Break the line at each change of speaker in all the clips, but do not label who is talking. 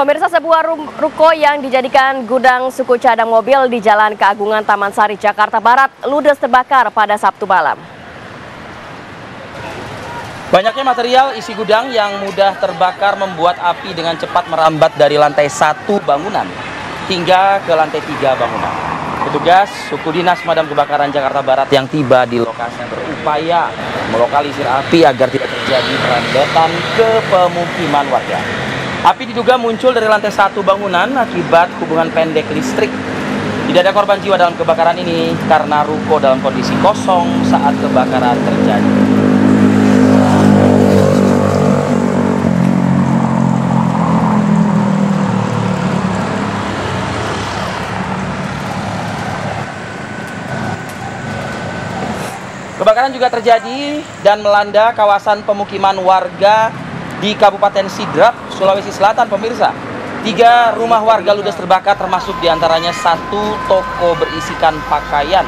Pemirsa, sebuah ruko yang dijadikan gudang suku cadang mobil di Jalan Keagungan Taman Sari, Jakarta Barat, ludes terbakar pada Sabtu malam.
Banyaknya material isi gudang yang mudah terbakar membuat api dengan cepat merambat dari lantai 1 bangunan hingga ke lantai 3 bangunan. Petugas suku dinas pemadam kebakaran Jakarta Barat yang tiba di lokasi berupaya melokalisir api agar tidak terjadi perambatan ke pemukiman warga. Api diduga muncul dari lantai 1 bangunan akibat hubungan pendek listrik. Tidak ada korban jiwa dalam kebakaran ini karena ruko dalam kondisi kosong saat kebakaran terjadi. Kebakaran juga terjadi dan melanda kawasan pemukiman warga di Kabupaten Sidrap, Sulawesi Selatan, pemirsa. 3 rumah warga ludes terbakar, termasuk diantaranya 1 toko berisikan pakaian.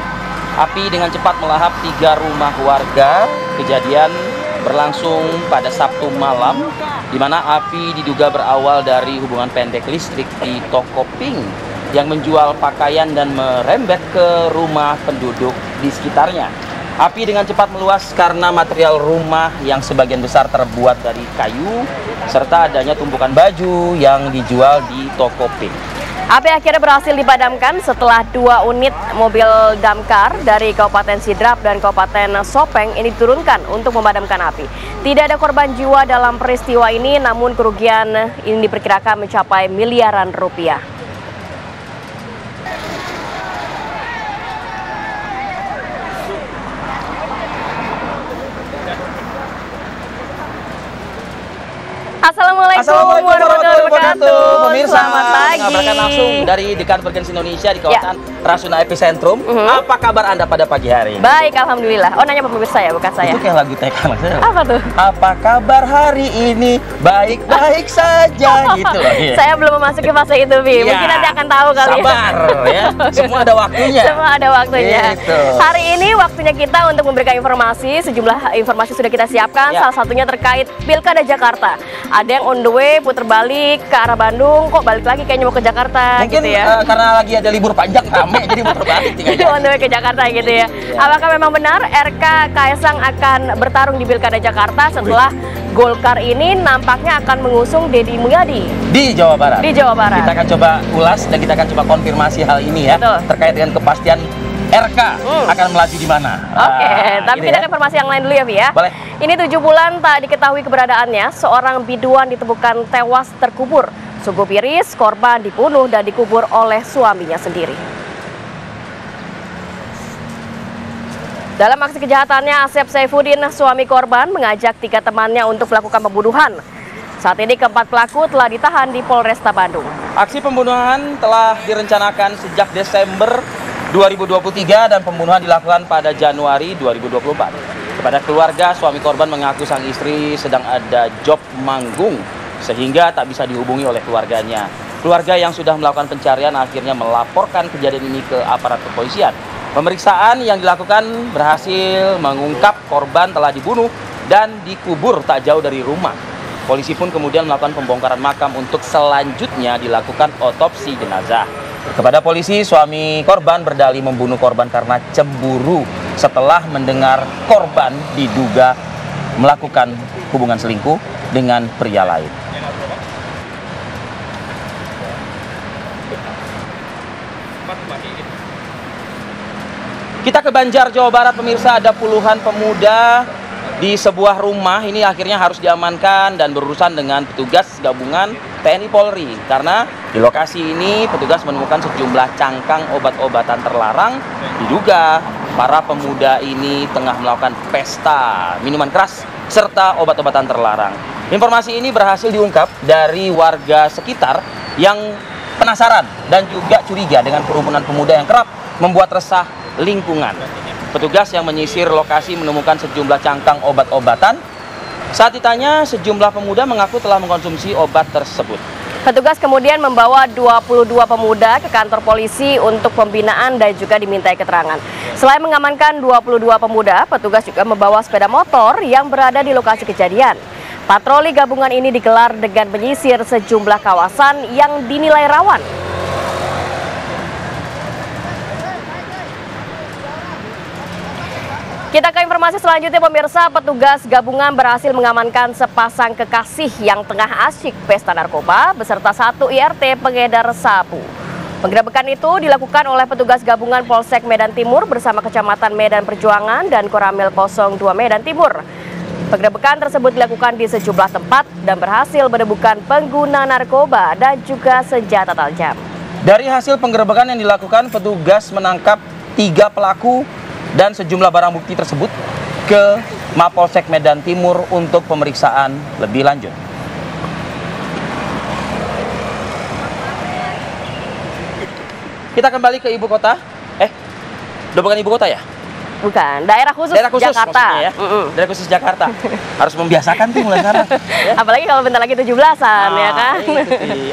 Api dengan cepat melahap 3 rumah warga. Kejadian berlangsung pada Sabtu malam, di mana api diduga berawal dari hubungan pendek listrik di toko Pink yang menjual pakaian dan merembet ke rumah penduduk di sekitarnya. Api dengan cepat meluas karena material rumah yang sebagian besar terbuat dari kayu, serta adanya tumpukan baju yang dijual di toko Pink.
Api akhirnya berhasil dipadamkan setelah 2 unit mobil damkar dari Kabupaten Sidrap dan Kabupaten Sopeng ini diturunkan untuk memadamkan api. Tidak ada korban jiwa dalam peristiwa ini, namun kerugian ini diperkirakan mencapai miliaran rupiah. Assalamualaikum warahmatullahi wabarakatuh.
Pemirsa,
selamat pagi.
mengabarkan langsung dari Dekan Bergens Indonesia di kawasan Rasuna Epicentrum. Apa kabar Anda pada pagi hari ini?
Baik, alhamdulillah. Oh, nanya pemirsa ya, bukan saya.
Itu kayak lagu TK maksudnya.
Apa tuh?
Apa kabar hari ini? Baik-baik saja gitu loh. Ya.
Saya belum memasuki fase itu, Bi. Mungkin nanti akan tahu kali.
Sabar ya. Semua ada waktunya.
Semua ada waktunya.
Gitu.
Hari ini waktunya kita untuk memberikan informasi. Sejumlah informasi sudah kita siapkan. Salah satunya terkait Pilkada Jakarta. Ada yang on the way puter balik ke arah Bandung, kok balik lagi kayaknya mau ke Jakarta.
Mungkin
gitu ya.
Karena lagi ada libur panjang rame jadi puter balik.
Jadi on the way ke Jakarta gitu ya. Apakah memang benar RK Kaesang akan bertarung di Pilkada Jakarta setelah Golkar ini nampaknya akan mengusung Deddy Mulyadi
di Jawa Barat? Di Jawa Barat. Kita akan coba ulas dan kita akan coba konfirmasi hal ini ya. Betul. Terkait dengan kepastian RK akan melaju di mana.
Oke, tapi kita ke informasi yang lain dulu ya, Vi ya.
Boleh.
Ini 7 bulan tak diketahui keberadaannya, seorang biduan ditemukan tewas terkubur. Sungguh miris, korban dibunuh dan dikubur oleh suaminya sendiri. Dalam aksi kejahatannya, Asep Saifuddin, suami korban, mengajak 3 temannya untuk melakukan pembunuhan. Saat ini keempat pelaku telah ditahan di Polresta Bandung. Aksi pembunuhan telah direncanakan sejak Desember 2023 dan pembunuhan dilakukan pada Januari 2024. Kepada keluarga, suami korban mengaku sang istri sedang ada job manggung sehingga tak bisa dihubungi oleh keluarganya. Keluarga yang sudah melakukan pencarian akhirnya melaporkan kejadian ini ke aparat kepolisian. Pemeriksaan yang dilakukan berhasil mengungkap korban telah dibunuh dan dikubur tak jauh dari rumah. Polisi pun kemudian melakukan pembongkaran makam untuk selanjutnya dilakukan otopsi jenazah. Kepada polisi, suami korban berdalih membunuh korban karena cemburu setelah mendengar korban diduga melakukan hubungan selingkuh dengan pria lain. Kita ke Banjar, Jawa Barat, pemirsa. Ada puluhan pemuda di sebuah rumah ini akhirnya harus diamankan dan berurusan dengan petugas gabungan TNI Polri karena di lokasi ini petugas menemukan sejumlah cangkang obat-obatan terlarang. Diduga para pemuda ini tengah melakukan pesta minuman keras serta obat-obatan terlarang. Informasi ini berhasil diungkap dari warga sekitar yang penasaran dan juga curiga dengan kerumunan pemuda yang kerap membuat resah lingkungan. Petugas yang menyisir lokasi menemukan sejumlah cangkang obat-obatan. Saat ditanya, sejumlah pemuda mengaku telah mengkonsumsi obat tersebut. Petugas kemudian membawa 22 pemuda ke kantor polisi untuk pembinaan dan juga dimintai keterangan. Selain mengamankan 22 pemuda, petugas juga membawa sepeda motor yang berada di lokasi kejadian. Patroli gabungan ini digelar dengan menyisir sejumlah kawasan yang dinilai rawan. Kita ke informasi selanjutnya pemirsa, petugas gabungan berhasil mengamankan sepasang kekasih yang tengah asyik pesta narkoba beserta satu IRT pengedar sabu. Penggerebekan itu dilakukan oleh petugas gabungan Polsek Medan Timur bersama Kecamatan Medan Perjuangan dan Koramil 02 Medan Timur. Penggerebekan tersebut dilakukan di sejumlah tempat dan berhasil menemukan pengguna narkoba dan juga senjata tajam.
Dari hasil penggerebekan yang dilakukan, petugas menangkap 3 pelaku dan sejumlah barang bukti tersebut ke Mapolsek Medan Timur untuk pemeriksaan lebih lanjut. Kita kembali ke ibu kota. Udah bukan ibu kota ya?
Bukan, daerah khusus Jakarta.
Ya? Daerah khusus Jakarta. Harus membiasakan tuh mulai sekarang. Ya?
Apalagi kalau bentar lagi 17-an ya kan.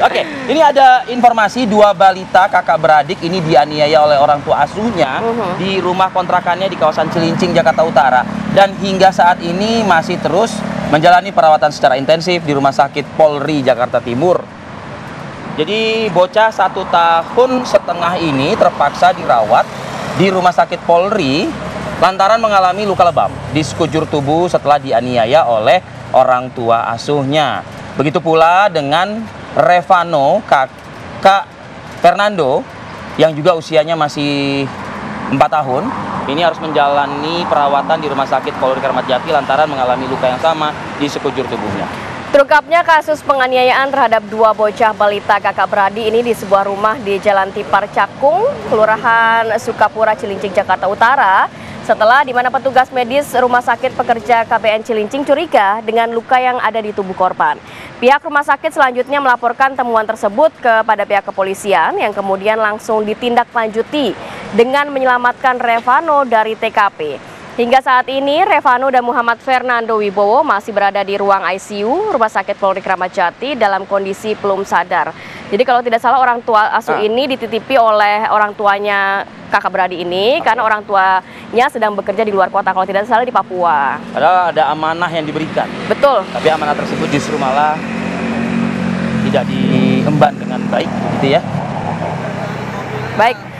Oke, ini ada informasi 2 balita kakak beradik ini dianiaya oleh orang tua asuhnya di rumah kontrakannya di kawasan Cilincing, Jakarta Utara. Dan hingga saat ini masih terus menjalani perawatan secara intensif di Rumah Sakit Polri Jakarta Timur. Jadi bocah 1 tahun setengah ini terpaksa dirawat di Rumah Sakit Polri lantaran mengalami luka lebam di sekujur tubuh setelah dianiaya oleh orang tua asuhnya. Begitu pula dengan Revano, kakak Fernando, yang juga usianya masih 4 tahun. Ini harus menjalani perawatan di Rumah Sakit Polri Kramat Jati lantaran mengalami luka yang sama di sekujur tubuhnya.
Terungkapnya kasus penganiayaan terhadap 2 bocah balita kakak beradik ini di sebuah rumah di Jalan Tipar Cakung, Kelurahan Sukapura, Cilincing, Jakarta Utara, setelah di mana petugas medis Rumah Sakit Pekerja KBN Cilincing curiga dengan luka yang ada di tubuh korban. Pihak rumah sakit selanjutnya melaporkan temuan tersebut kepada pihak kepolisian yang kemudian langsung ditindaklanjuti dengan menyelamatkan Revano dari TKP. Hingga saat ini, Revano dan Muhammad Fernando Wibowo masih berada di ruang ICU Rumah Sakit Polri Kramat Jati dalam kondisi belum sadar. Jadi kalau tidak salah orang tua asuh ini dititipi oleh orang tuanya kakak beradik ini karena orang tuanya sedang bekerja di luar kota, kalau tidak salah di Papua.
Padahal ada amanah yang diberikan.
Betul.
Tapi amanah tersebut justru malah tidak diemban dengan baik, gitu ya.
Baik.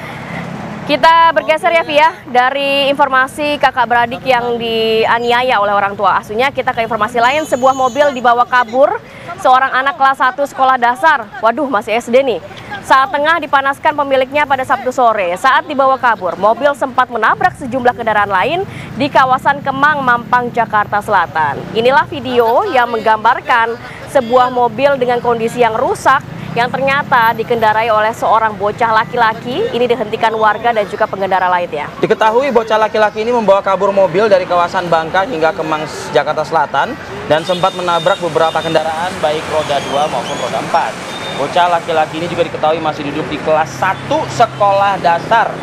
Kita bergeser ya Via, dari informasi kakak beradik yang dianiaya oleh orang tua asuhnya, kita ke informasi lain. Sebuah mobil dibawa kabur seorang anak kelas 1 sekolah dasar, waduh masih SD nih, saat tengah dipanaskan pemiliknya pada Sabtu sore. Saat dibawa kabur, mobil sempat menabrak sejumlah kendaraan lain di kawasan Kemang, Mampang, Jakarta Selatan. Inilah video yang menggambarkan sebuah mobil dengan kondisi yang rusak yang ternyata dikendarai oleh seorang bocah laki-laki. Ini dihentikan warga dan juga pengendara lainnya.
Diketahui bocah laki-laki ini membawa kabur mobil dari kawasan Bangka hingga Kemang, Jakarta Selatan dan sempat menabrak beberapa kendaraan baik roda 2 maupun roda 4. Bocah laki-laki ini juga diketahui masih duduk di kelas 1 sekolah dasar.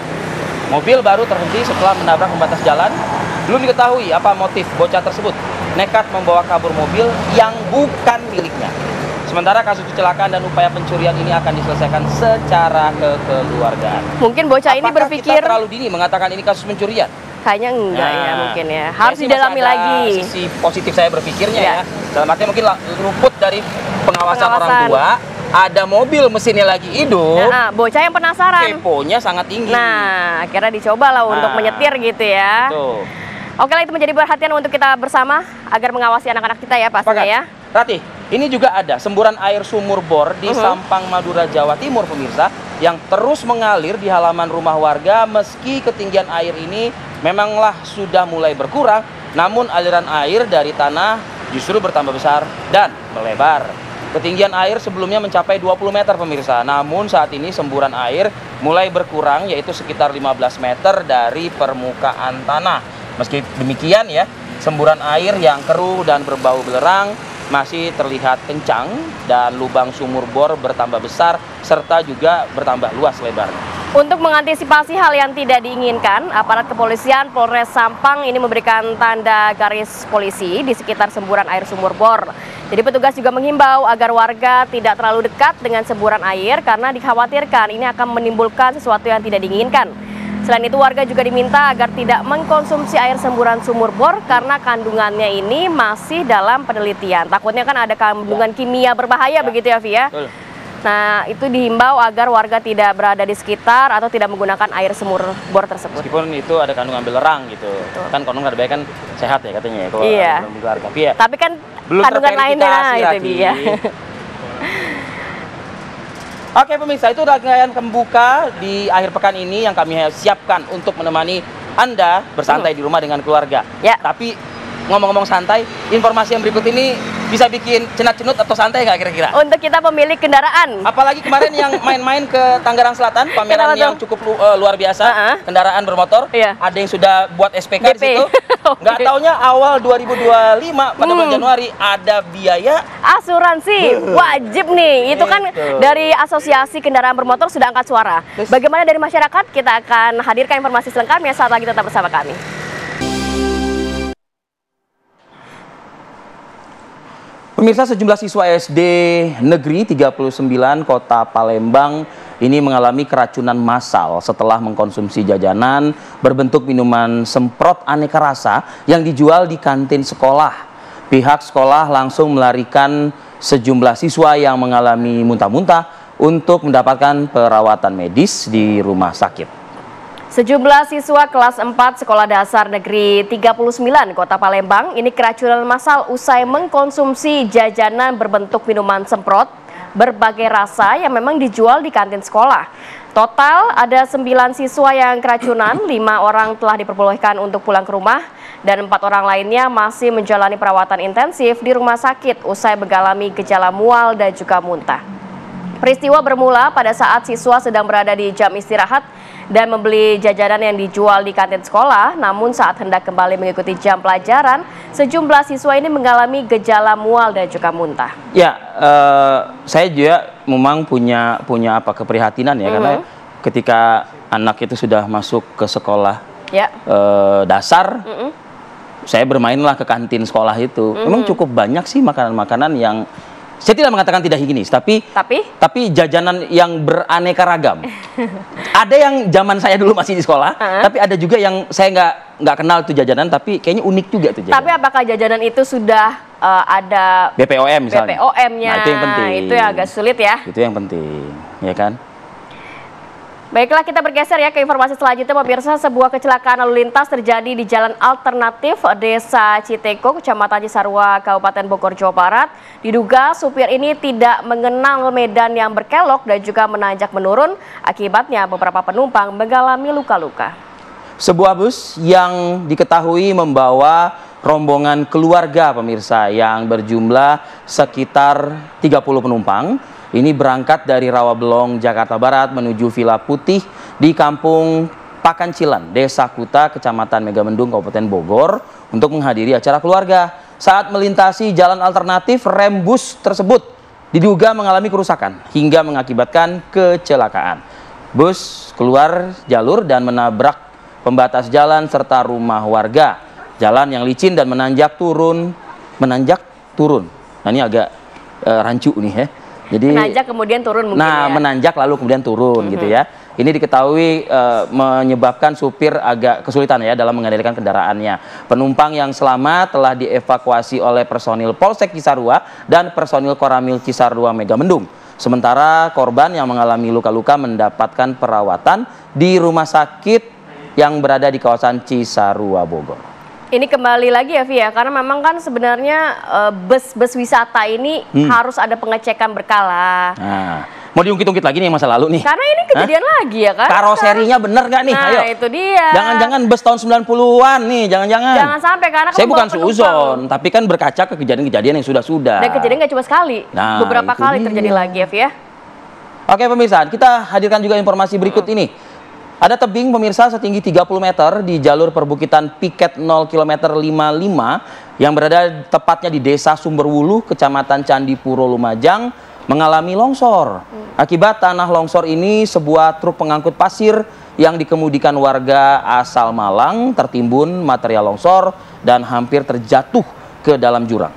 Mobil baru terhenti setelah menabrak pembatas jalan. Belum diketahui apa motif bocah tersebut nekat membawa kabur mobil yang bukan miliknya. Sementara kasus kecelakaan dan upaya pencurian ini akan diselesaikan secara kekeluargaan.
Mungkin bocah ini berpikir
kita terlalu dini mengatakan ini kasus pencurian?
Kayaknya enggak ya mungkin ya. Harus didalami lagi.
Sisi positif saya berpikirnya ya. Dalam artinya mungkin luput dari pengawasan orang tua. Ada mobil mesinnya lagi hidup. Nah,
bocah yang penasaran.
Keponya sangat tinggi.
Nah, akhirnya dicoba lah untuk menyetir gitu ya.
Tuh.
Oke lah, itu menjadi perhatian untuk kita bersama agar mengawasi anak-anak kita ya pastinya ya.
Rati, ini juga ada semburan air sumur bor di Sampang, Madura, Jawa Timur pemirsa, yang terus mengalir di halaman rumah warga. Meski ketinggian air ini memanglah sudah mulai berkurang, namun aliran air dari tanah justru bertambah besar dan melebar. Ketinggian air sebelumnya mencapai 20 meter pemirsa, namun saat ini semburan air mulai berkurang, yaitu sekitar 15 meter dari permukaan tanah. Meski demikian ya, semburan air yang keruh dan berbau belerang masih terlihat kencang dan lubang sumur bor bertambah besar serta juga bertambah luas lebarnya.
Untuk mengantisipasi hal yang tidak diinginkan, aparat kepolisian Polres Sampang ini memberikan tanda garis polisi di sekitar semburan air sumur bor. Jadi petugas juga menghimbau agar warga tidak terlalu dekat dengan semburan air karena dikhawatirkan ini akan menimbulkan sesuatu yang tidak diinginkan. Selain itu warga juga diminta agar tidak mengkonsumsi air semburan sumur bor karena kandungannya ini masih dalam penelitian. Takutnya kan ada kandungan kimia berbahaya begitu ya, Via? Nah, itu dihimbau agar warga tidak berada di sekitar atau tidak menggunakan air sumur bor tersebut.
Meskipun itu ada kandungan belerang gitu. Kan konon ada baik kan sehat ya katanya ya kalau keluarga.
Tapi kan
belum
kandungan lainnya itu dia.
Oke pemirsa, itu rangkaian pembuka di akhir pekan ini yang kami siapkan untuk menemani Anda bersantai di rumah dengan keluarga. Tapi ngomong-ngomong santai, informasi yang berikut ini bisa bikin cenat-cenut atau santai nggak kira-kira?
Untuk kita pemilik kendaraan.
Apalagi kemarin yang main-main ke Tangerang Selatan, pameran yang cukup luar biasa, kendaraan bermotor. Ada yang sudah buat SPK di situ. Nggak taunya awal 2025 pada bulan Januari ada biaya
asuransi wajib nih. Itu kan dari Asosiasi Kendaraan Bermotor sudah angkat suara. Bagaimana dari masyarakat? Kita akan hadirkan informasi selengkapnya saat lagi tetap bersama kami.
Pemirsa, sejumlah siswa SD Negeri 39 Kota Palembang ini mengalami keracunan massal setelah mengkonsumsi jajanan berbentuk minuman semprot aneka rasa yang dijual di kantin sekolah. Pihak sekolah langsung melarikan sejumlah siswa yang mengalami muntah-muntah untuk mendapatkan perawatan medis di rumah sakit.
Sejumlah siswa kelas 4 Sekolah Dasar Negeri 39 Kota Palembang ini keracunan massal usai mengkonsumsi jajanan berbentuk minuman semprot berbagai rasa yang memang dijual di kantin sekolah. Total ada 9 siswa yang keracunan, 5 orang telah diperbolehkan untuk pulang ke rumah dan 4 orang lainnya masih menjalani perawatan intensif di rumah sakit usai mengalami gejala mual dan juga muntah. Peristiwa bermula pada saat siswa sedang berada di jam istirahat dan membeli jajanan yang dijual di kantin sekolah. Namun saat hendak kembali mengikuti jam pelajaran, sejumlah siswa ini mengalami gejala mual dan juga muntah.
Ya, saya juga memang punya keprihatinan ya, karena ketika anak itu sudah masuk ke sekolah dasar, saya bermainlah ke kantin sekolah itu. Memang cukup banyak sih makanan-makanan yang saya tidak mengatakan tidak higienis, tapi jajanan yang beraneka ragam. Ada yang zaman saya dulu masih di sekolah, tapi ada juga yang saya nggak kenal tuh jajanan, tapi kayaknya unik juga tuh jajanan.
Tapi apakah jajanan itu sudah ada
BPOM misalnya?
BPOM-nya.
Nah, itu yang penting.
Itu yang agak sulit ya.
Itu yang penting, ya kan?
Baiklah, kita bergeser ya ke informasi selanjutnya, pemirsa. Sebuah kecelakaan lalu lintas terjadi di jalan alternatif Desa Citeko, Kecamatan Cisarua, Kabupaten Bogor, Jawa Barat. Diduga supir ini tidak mengenal medan yang berkelok dan juga menanjak menurun. Akibatnya beberapa penumpang mengalami luka-luka. Sebuah
bus yang diketahui membawa rombongan keluarga pemirsa yang berjumlah sekitar 30 penumpang. Ini berangkat dari Rawabelong, Jakarta Barat menuju Villa Putih di Kampung Pakancilan, Desa Kuta, Kecamatan Megamendung, Kabupaten Bogor untuk menghadiri acara keluarga. Saat melintasi jalan alternatif, rem bus tersebut diduga mengalami kerusakan hingga mengakibatkan kecelakaan. Bus keluar jalur dan menabrak pembatas jalan serta rumah warga. Jalan yang licin dan menanjak turun. Nah, ini agak rancu nih ya. Jadi
menanjak kemudian turun mungkin ya.
Menanjak lalu kemudian turun gitu ya. Ini diketahui menyebabkan supir agak kesulitan ya dalam mengendalikan kendaraannya. Penumpang yang selamat telah dievakuasi oleh personil Polsek Cisarua dan personil Koramil Cisarua Megamendung. Sementara korban yang mengalami luka-luka mendapatkan perawatan di rumah sakit yang berada di kawasan Cisarua, Bogor.
Ini kembali lagi ya, Via, karena memang kan sebenarnya bus wisata ini harus ada pengecekan berkala.
Nah, mau diungkit-ungkit lagi nih masa lalu nih.
Karena ini kejadian lagi ya kan.
Karoserinya bener nggak nih?
Nah,
ayo.
Itu dia.
Jangan-jangan bus tahun 90-an nih, jangan-jangan.
Jangan sampai, karena
saya bukan suuzon, tapi kan berkaca ke kejadian-kejadian yang sudah-sudah.
Dan kejadian nggak cuma sekali, beberapa kali terjadi lagi ya, Via. Oke
pemirsa, kita hadirkan juga informasi berikut ini. Ada tebing pemirsa setinggi 30 meter di jalur perbukitan Piket 0 km 55 yang berada tepatnya di Desa Sumberwulu, Kecamatan Candipuro, Lumajang, mengalami longsor. Akibat tanah longsor ini, sebuah truk pengangkut pasir yang dikemudikan warga asal Malang tertimbun material longsor dan hampir terjatuh ke dalam jurang.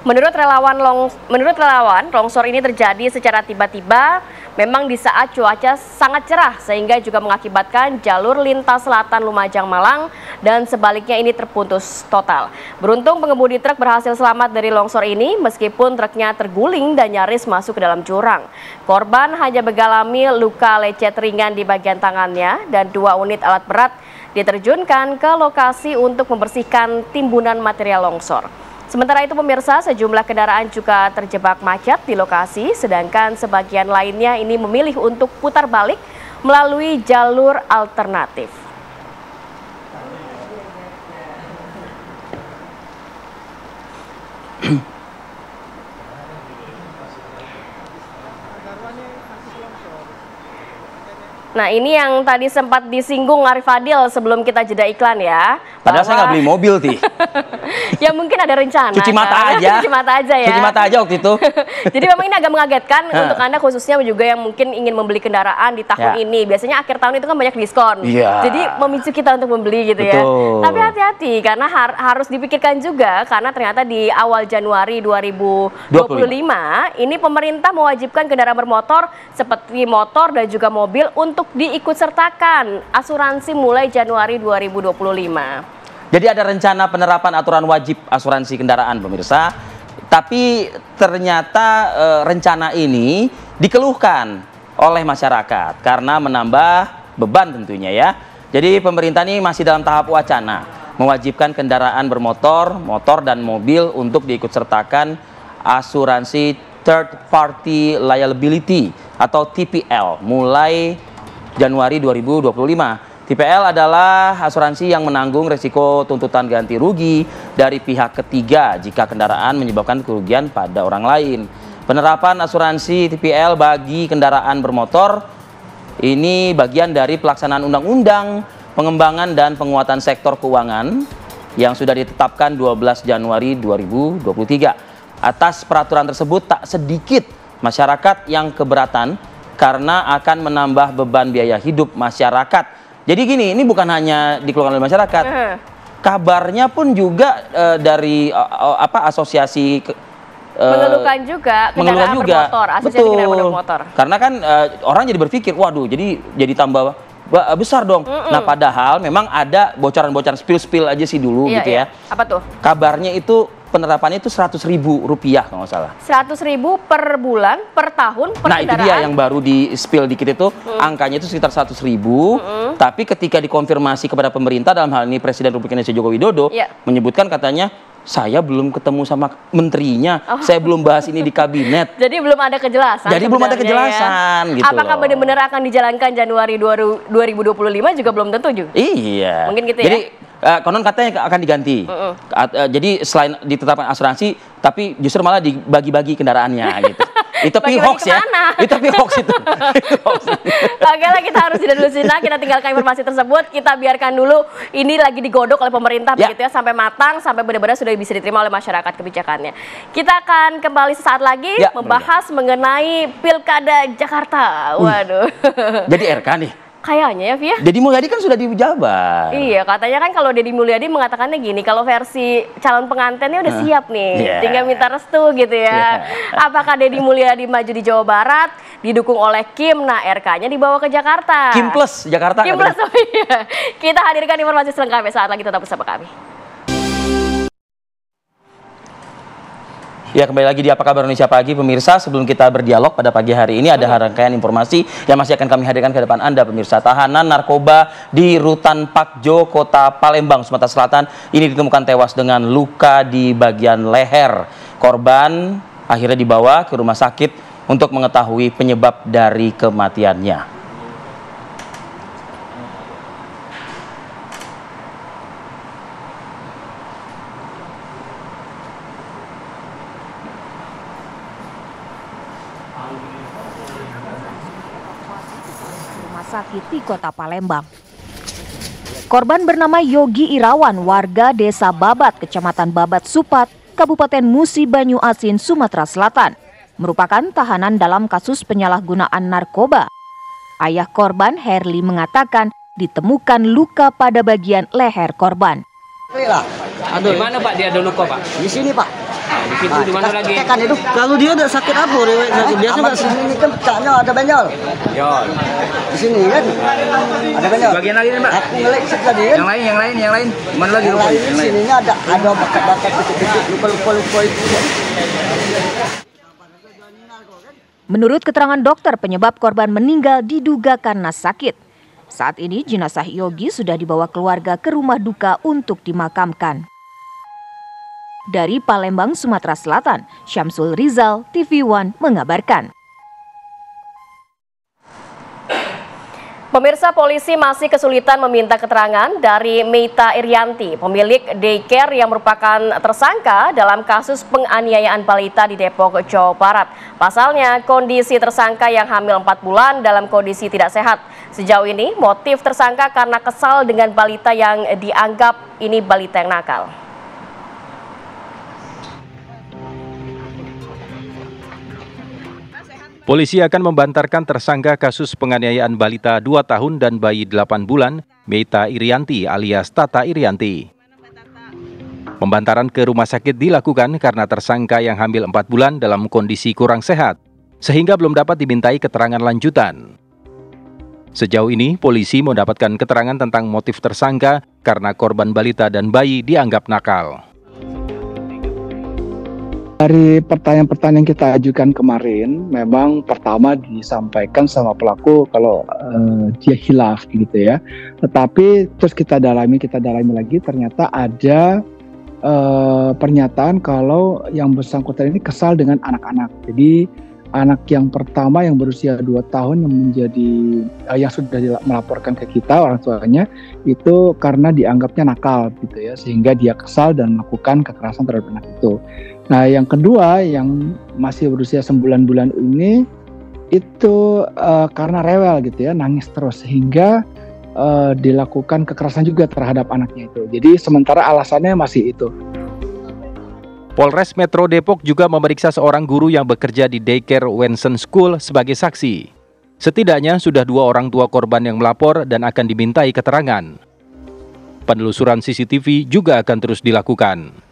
Menurut relawan, longsor ini terjadi secara tiba-tiba memang di saat cuaca sangat cerah sehingga juga mengakibatkan jalur lintas selatan Lumajang Malang dan sebaliknya ini terputus total. Beruntung pengemudi truk berhasil selamat dari longsor ini meskipun truknya terguling dan nyaris masuk ke dalam jurang. Korban hanya mengalami luka lecet ringan di bagian tangannya dan 2 unit alat berat diterjunkan ke lokasi untuk membersihkan timbunan material longsor. Sementara itu pemirsa, sejumlah kendaraan juga terjebak macet di lokasi, sedangkan sebagian lainnya ini memilih untuk putar balik melalui jalur alternatif. Nah, ini yang tadi sempat disinggung Arif Fadil sebelum kita jeda iklan ya.
Padahal saya nggak beli mobil,
Ya mungkin ada rencana.
Cuci mata
kan?
aja.
Cuci mata aja ya.
Cuci mata aja waktu itu.
Jadi memang ini agak mengagetkan untuk Anda khususnya juga yang mungkin ingin membeli kendaraan di tahun ini. Biasanya akhir tahun itu kan banyak diskon. Jadi memicu kita untuk membeli gitu ya. Tapi hati-hati karena harus dipikirkan juga karena ternyata di awal Januari 2025 ini pemerintah mewajibkan kendaraan bermotor seperti motor dan juga mobil untuk diikutsertakan asuransi mulai Januari 2025.
Jadi ada rencana penerapan aturan wajib asuransi kendaraan pemirsa, tapi ternyata rencana ini dikeluhkan oleh masyarakat karena menambah beban tentunya ya. Jadi pemerintah ini masih dalam tahap wacana mewajibkan kendaraan bermotor, motor dan mobil untuk diikutsertakan asuransi third party liability atau TPL mulai Januari 2025. TPL adalah asuransi yang menanggung risiko tuntutan ganti rugi dari pihak ketiga jika kendaraan menyebabkan kerugian pada orang lain. Penerapan asuransi TPL bagi kendaraan bermotor ini bagian dari pelaksanaan undang-undang pengembangan dan penguatan sektor keuangan yang sudah ditetapkan 12 Januari 2023. Atas peraturan tersebut tak sedikit masyarakat yang keberatan karena akan menambah beban biaya hidup masyarakat. Jadi gini, ini bukan hanya dikeluhkan oleh masyarakat. Kabarnya pun juga dari asosiasi
mengeluhkan juga kendaraan bermotor, asosiasi kendaraan bermotor.
Karena kan orang jadi berpikir, waduh, jadi tambah besar dong. Nah, padahal memang ada bocoran-bocoran spill aja sih dulu gitu ya.
Apa tuh?
Kabarnya itu penerapannya itu Rp100.000 kalau nggak salah.
Rp100.000 per bulan, per tahun, per
kendaraan. Nah, itu dia yang baru di spill dikit itu, angkanya itu sekitar Rp100.000. Tapi ketika dikonfirmasi kepada pemerintah, dalam hal ini Presiden Republik Indonesia Joko Widodo, menyebutkan katanya, saya belum ketemu sama menterinya, saya belum bahas ini di kabinet.
Jadi belum ada kejelasan.
Jadi belum ada kejelasan
ya.
gitu.
Apakah benar-benar akan dijalankan Januari 2025 juga belum tentu juga.
Iya.
Mungkin gitu
jadi,
ya.
Konon katanya akan diganti. Jadi selain ditetapkan asuransi, tapi justru malah dibagi-bagi kendaraannya gitu. Itu tapi hoax ya. Itu tapi hoax itu.
Oke lah, kita harus jeda dulu Sina. Kita tinggalkan informasi tersebut. Kita biarkan dulu ini lagi digodok oleh pemerintah begitu ya, sampai matang, sampai benar-benar sudah bisa diterima oleh masyarakat kebijakannya. Kita akan kembali sesaat lagi membahas mengenai Pilkada Jakarta. Waduh.
Jadi RK nih.
Kayaknya ya, Via.
Deddy Mulyadi kan sudah dijabat.
Iya, katanya kan kalau Deddy Mulyadi mengatakannya gini, kalau versi calon pengantinnya udah siap nih, tinggal minta restu gitu ya. Apakah Deddy Mulyadi maju di Jawa Barat, didukung oleh Kim, nah RK-nya dibawa ke Jakarta.
Kim plus Jakarta.
Kim plus, oh iya. Kita hadirkan informasi selengkapnya saat lagi, tetap bersama kami.
Ya, kembali lagi di Apa Kabar Indonesia Pagi, pemirsa. Sebelum kita berdialog pada pagi hari ini, ada rangkaian informasi yang masih akan kami hadirkan ke depan Anda, pemirsa. Tahanan narkoba di Rutan Pakjo, Kota Palembang, Sumatera Selatan, ini ditemukan tewas dengan luka di bagian leher. Korban akhirnya dibawa ke rumah sakit untuk mengetahui penyebab dari kematiannya.
Sakit di Kota Palembang. Korban bernama Yogi Irawan, warga Desa Babat, Kecamatan Babat Supat, Kabupaten Musi Banyu Asin, Sumatera Selatan, merupakan tahanan dalam kasus penyalahgunaan narkoba. Ayah korban, Herli, mengatakan ditemukan luka pada bagian leher korban.
Di mana Pak dia ada luka Pak? Di sini Pak.
di situ di mana lagi?
Kan itu kalau dia udah sakit apa riwayat sakit biasa nggak sini ini kan pecahnya ada benjol.
Benjol.
Di sini kan ada benjol.
Bagian lagi nih, Mbak.
Aku ngelek tadi kan.
Yang lain. Mana lagi?
Yang lain di sininya ada bakat-bakat titik-titik luka-luka itu.
Menurut keterangan dokter, penyebab korban meninggal diduga karena sakit. Saat ini jenazah Yogi sudah dibawa keluarga ke rumah duka untuk dimakamkan. Dari Palembang, Sumatera Selatan, Syamsul Rizal, TV One mengabarkan.
Pemirsa, polisi masih kesulitan meminta keterangan dari Meita Irianti, pemilik daycare yang merupakan tersangka dalam kasus penganiayaan balita di Depok, Jawa Barat. Pasalnya, kondisi tersangka yang hamil 4 bulan dalam kondisi tidak sehat. Sejauh ini, motif tersangka karena kesal dengan balita yang dianggap ini balita yang nakal.
Polisi akan membantarkan tersangka kasus penganiayaan balita 2 tahun dan bayi 8 bulan, Meita Irianti alias Tata Irianti. Pembantaran ke rumah sakit dilakukan karena tersangka yang hamil 4 bulan dalam kondisi kurang sehat, sehingga belum dapat dimintai keterangan lanjutan. Sejauh ini, polisi mendapatkan keterangan tentang motif tersangka karena korban balita dan bayi dianggap nakal.
Dari pertanyaan-pertanyaan yang kita ajukan kemarin, memang pertama disampaikan sama pelaku kalau dia hilaf gitu ya. Tetapi terus kita dalami lagi, ternyata ada pernyataan kalau yang bersangkutan ini kesal dengan anak-anak. Jadi anak yang pertama yang berusia 2 tahun yang sudah melaporkan ke kita orang tuanya itu karena dianggapnya nakal gitu ya, sehingga dia kesal dan melakukan kekerasan terhadap anak itu. Nah, yang kedua yang masih berusia 9 bulan ini itu karena rewel gitu ya, nangis terus sehingga dilakukan kekerasan juga terhadap anaknya itu. Jadi sementara alasannya masih itu.
Polres Metro Depok juga memeriksa seorang guru yang bekerja di daycare Wensen School sebagai saksi. Setidaknya sudah 2 orang tua korban yang melapor dan akan dimintai keterangan. Penelusuran CCTV juga akan terus dilakukan.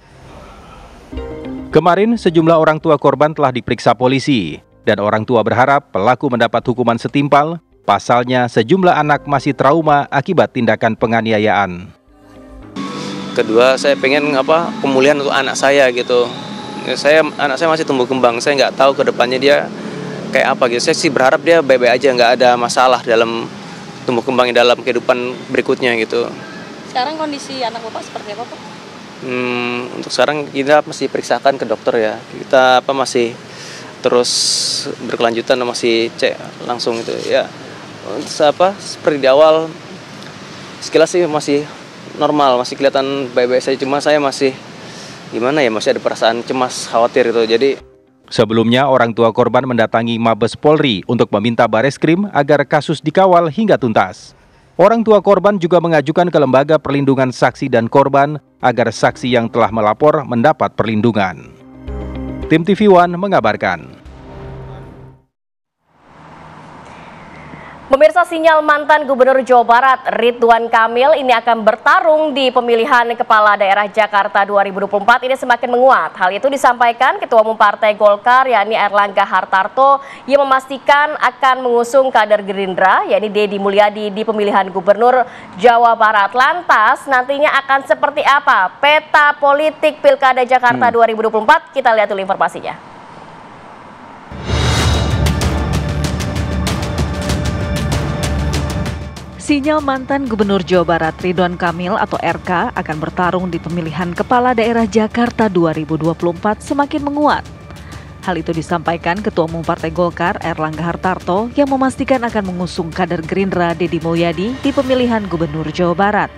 Kemarin, sejumlah orang tua korban telah diperiksa polisi, dan orang tua berharap pelaku mendapat hukuman setimpal. Pasalnya, sejumlah anak masih trauma akibat tindakan penganiayaan.
Kedua, saya pengen pemulihan untuk anak saya gitu. Anak saya masih tumbuh kembang, saya nggak tahu ke depannya dia kayak apa gitu. Saya sih berharap dia baik-baik aja, nggak ada masalah dalam tumbuh kembangnya dalam kehidupan berikutnya gitu.
Sekarang kondisi anak Bapak seperti apa, Pak?
Untuk sekarang kita masih periksakan ke dokter ya. Kita masih terus berkelanjutan, masih cek langsung itu ya. Seperti di awal sekilas sih masih normal, masih kelihatan baik-baik saja, cuma saya masih masih ada perasaan cemas, khawatir itu. Jadi
sebelumnya orang tua korban mendatangi Mabes Polri untuk meminta Bareskrim agar kasus dikawal hingga tuntas. Orang tua korban juga mengajukan ke Lembaga Perlindungan Saksi dan Korban agar saksi yang telah melapor mendapat perlindungan. Tim TV One mengabarkan.
Pemirsa, sinyal mantan Gubernur Jawa Barat Ridwan Kamil ini akan bertarung di pemilihan Kepala Daerah Jakarta 2024 ini semakin menguat. Hal itu disampaikan Ketua Umum Partai Golkar yakni Erlangga Hartarto yang memastikan akan mengusung kader Gerindra yakni Deddy Mulyadi di pemilihan Gubernur Jawa Barat. Lantas nantinya akan seperti apa peta politik Pilkada Jakarta 2024? Kita lihat dulu informasinya.
Sinyal mantan Gubernur Jawa Barat Ridwan Kamil atau RK akan bertarung di pemilihan Kepala Daerah Jakarta 2024 semakin menguat. Hal itu disampaikan Ketua Umum Partai Golkar Erlangga Hartarto yang memastikan akan mengusung kader Gerindra Deddy Mulyadi di pemilihan Gubernur Jawa Barat.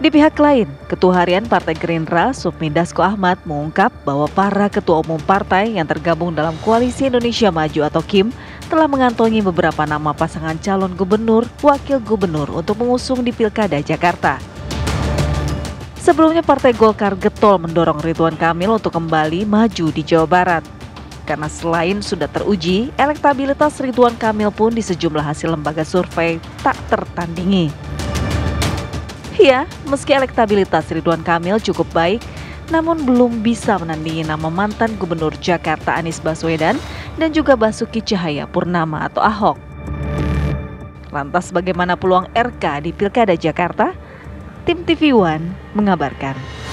Di pihak lain, Ketua Harian Partai Gerindra Sufmi Dasko Ahmad mengungkap bahwa para ketua umum partai yang tergabung dalam Koalisi Indonesia Maju atau KIM telah mengantongi beberapa nama pasangan calon gubernur, wakil gubernur untuk mengusung di Pilkada Jakarta. Sebelumnya Partai Golkar getol mendorong Ridwan Kamil untuk kembali maju di Jawa Barat. Karena selain sudah teruji, elektabilitas Ridwan Kamil pun di sejumlah hasil lembaga survei tak tertandingi. Ya, meski elektabilitas Ridwan Kamil cukup baik, namun belum bisa menandingi nama mantan Gubernur Jakarta Anies Baswedan dan juga Basuki Cahayapurnama atau Ahok. Lantas bagaimana peluang RK di Pilkada Jakarta? Tim TV One mengabarkan.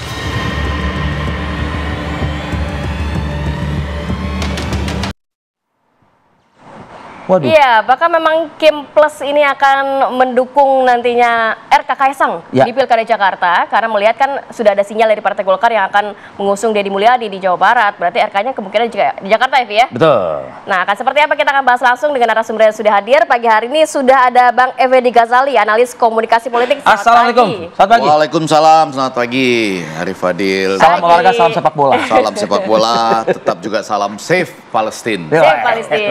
Waduh.
Iya, bahkan memang Kim Plus ini akan mendukung nantinya RK Kaisang di Pilkada Jakarta karena melihat kan sudah ada sinyal dari Partai Golkar yang akan mengusung Deddy Mulyadi di Jawa Barat. Berarti RK-nya kemungkinan juga di Jakarta, Evi, ya?
Betul.
Nah, akan seperti apa kita akan bahas langsung dengan narasumber yang sudah hadir. Pagi hari ini sudah ada Bang Effendi Ghazali, analis komunikasi politik.
Assalamualaikum. Selamat pagi.
Waalaikumsalam, selamat pagi Arif Fadil.
Salam olahraga, salam sepak bola.
Salam sepak bola, tetap juga salam Save Palestine.
Save Palestine.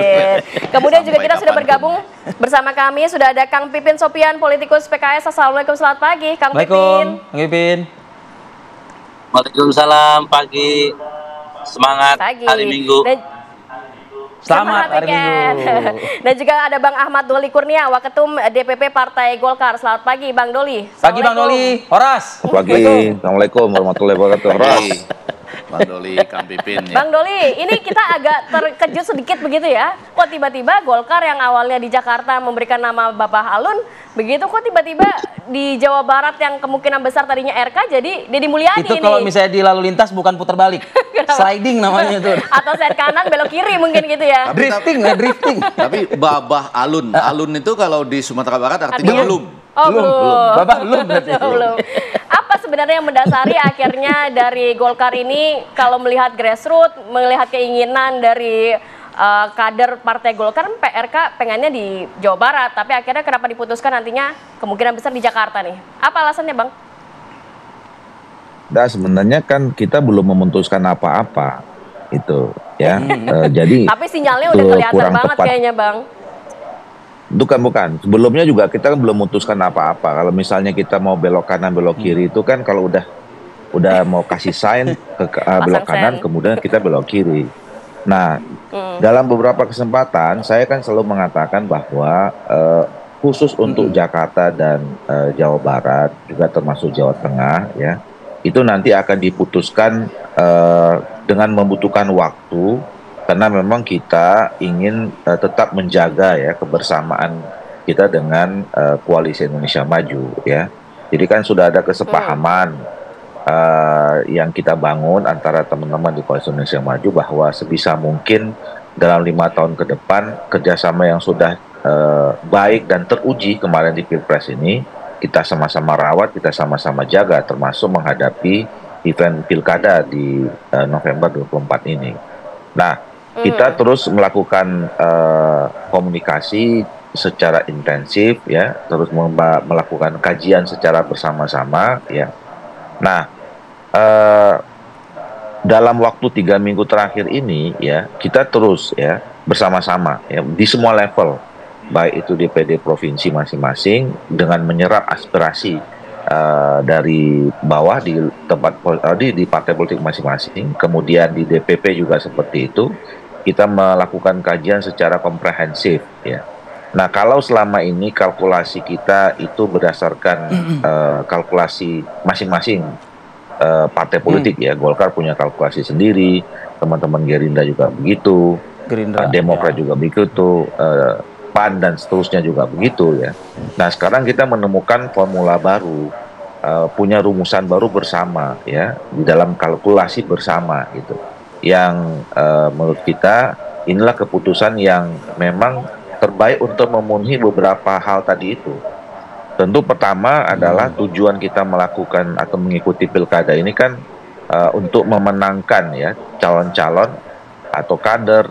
Kemudian juga kita sudah bergabung bersama kami, sudah ada Kang Pipin Sopian, politikus PKS. Assalamualaikum, selamat pagi Kang Pipin.
Kang Pipin.
Waalaikumsalam, pagi. Semangat
pagi.
Hari Minggu.
Selamat hari Minggu.
Dan juga ada Bang Ahmad Doli Kurnia, Waketum DPP Partai Golkar. Selamat pagi Bang Doli.
Pagi Bang Doli. Horas.
Pagi. Assalamualaikum warahmatullahi wabarakatuh. Horas.
Bang Doli, Kang Pipin ya.
Bang Doli, ini kita agak terkejut sedikit begitu ya. Kok tiba-tiba Golkar yang awalnya di Jakarta memberikan nama Bapak Alun, begitu kok tiba-tiba di Jawa Barat yang kemungkinan besar tadinya RK jadi Deddy Mulyadi
itu
ini.
Kalau misalnya di lalu lintas bukan putar balik. Sliding namanya itu.
Atau set kanan belok kiri mungkin gitu ya.
Drifting.
Tapi Babah Alun. Alun itu kalau di Sumatera Barat artinya belum.
Oh, belum.
Babah belum berarti.
Belum. Apa sebenarnya yang mendasari akhirnya dari Golkar ini kalau melihat grassroots, melihat keinginan dari kader Partai Golkar, PRK pengennya di Jawa Barat, tapi akhirnya kenapa diputuskan nantinya kemungkinan besar di Jakarta nih? Apa alasannya, Bang?
Nah, sebenarnya kan kita belum memutuskan apa-apa itu ya. Jadi
tapi sinyalnya udah kelihatan banget tepat. Kayaknya, Bang.
Bukan. Sebelumnya juga kita kan belum memutuskan apa-apa. Kalau misalnya kita mau belok kanan, belok kiri itu kan kalau udah mau kasih sign ke belok kanan, kemudian kita belok kiri. Nah, dalam beberapa kesempatan saya kan selalu mengatakan bahwa khusus untuk Jakarta dan Jawa Barat juga termasuk Jawa Tengah ya, itu nanti akan diputuskan dengan membutuhkan waktu. Karena memang kita ingin tetap menjaga ya kebersamaan kita dengan Koalisi Indonesia Maju ya. Jadi kan sudah ada kesepahaman yang kita bangun antara teman-teman di Koalisi Indonesia Maju bahwa sebisa mungkin dalam 5 tahun ke depan kerjasama yang sudah baik dan teruji kemarin di Pilpres ini kita sama-sama rawat, kita sama-sama jaga, termasuk menghadapi event Pilkada di November 24 ini. Nah, kita terus melakukan komunikasi secara intensif ya, terus melakukan kajian secara bersama-sama ya. Nah, dalam waktu 3 minggu terakhir ini ya, kita terus ya bersama-sama ya di semua level, baik itu DPD provinsi masing-masing dengan menyerap aspirasi dari bawah di tempat di partai politik masing-masing, kemudian di DPP juga seperti itu. Kita melakukan kajian secara komprehensif ya. Nah, kalau selama ini kalkulasi kita itu berdasarkan kalkulasi masing-masing partai politik ya, Golkar punya kalkulasi sendiri, teman-teman Gerindra juga begitu, Demokrat juga begitu, PAN dan seterusnya juga begitu ya. Nah, sekarang kita menemukan formula baru, punya rumusan baru bersama ya, di dalam kalkulasi bersama gitu. Yang menurut kita inilah keputusan yang memang terbaik untuk memenuhi beberapa hal tadi itu. Tentu pertama adalah tujuan kita melakukan atau mengikuti pilkada ini kan untuk memenangkan ya calon-calon atau kader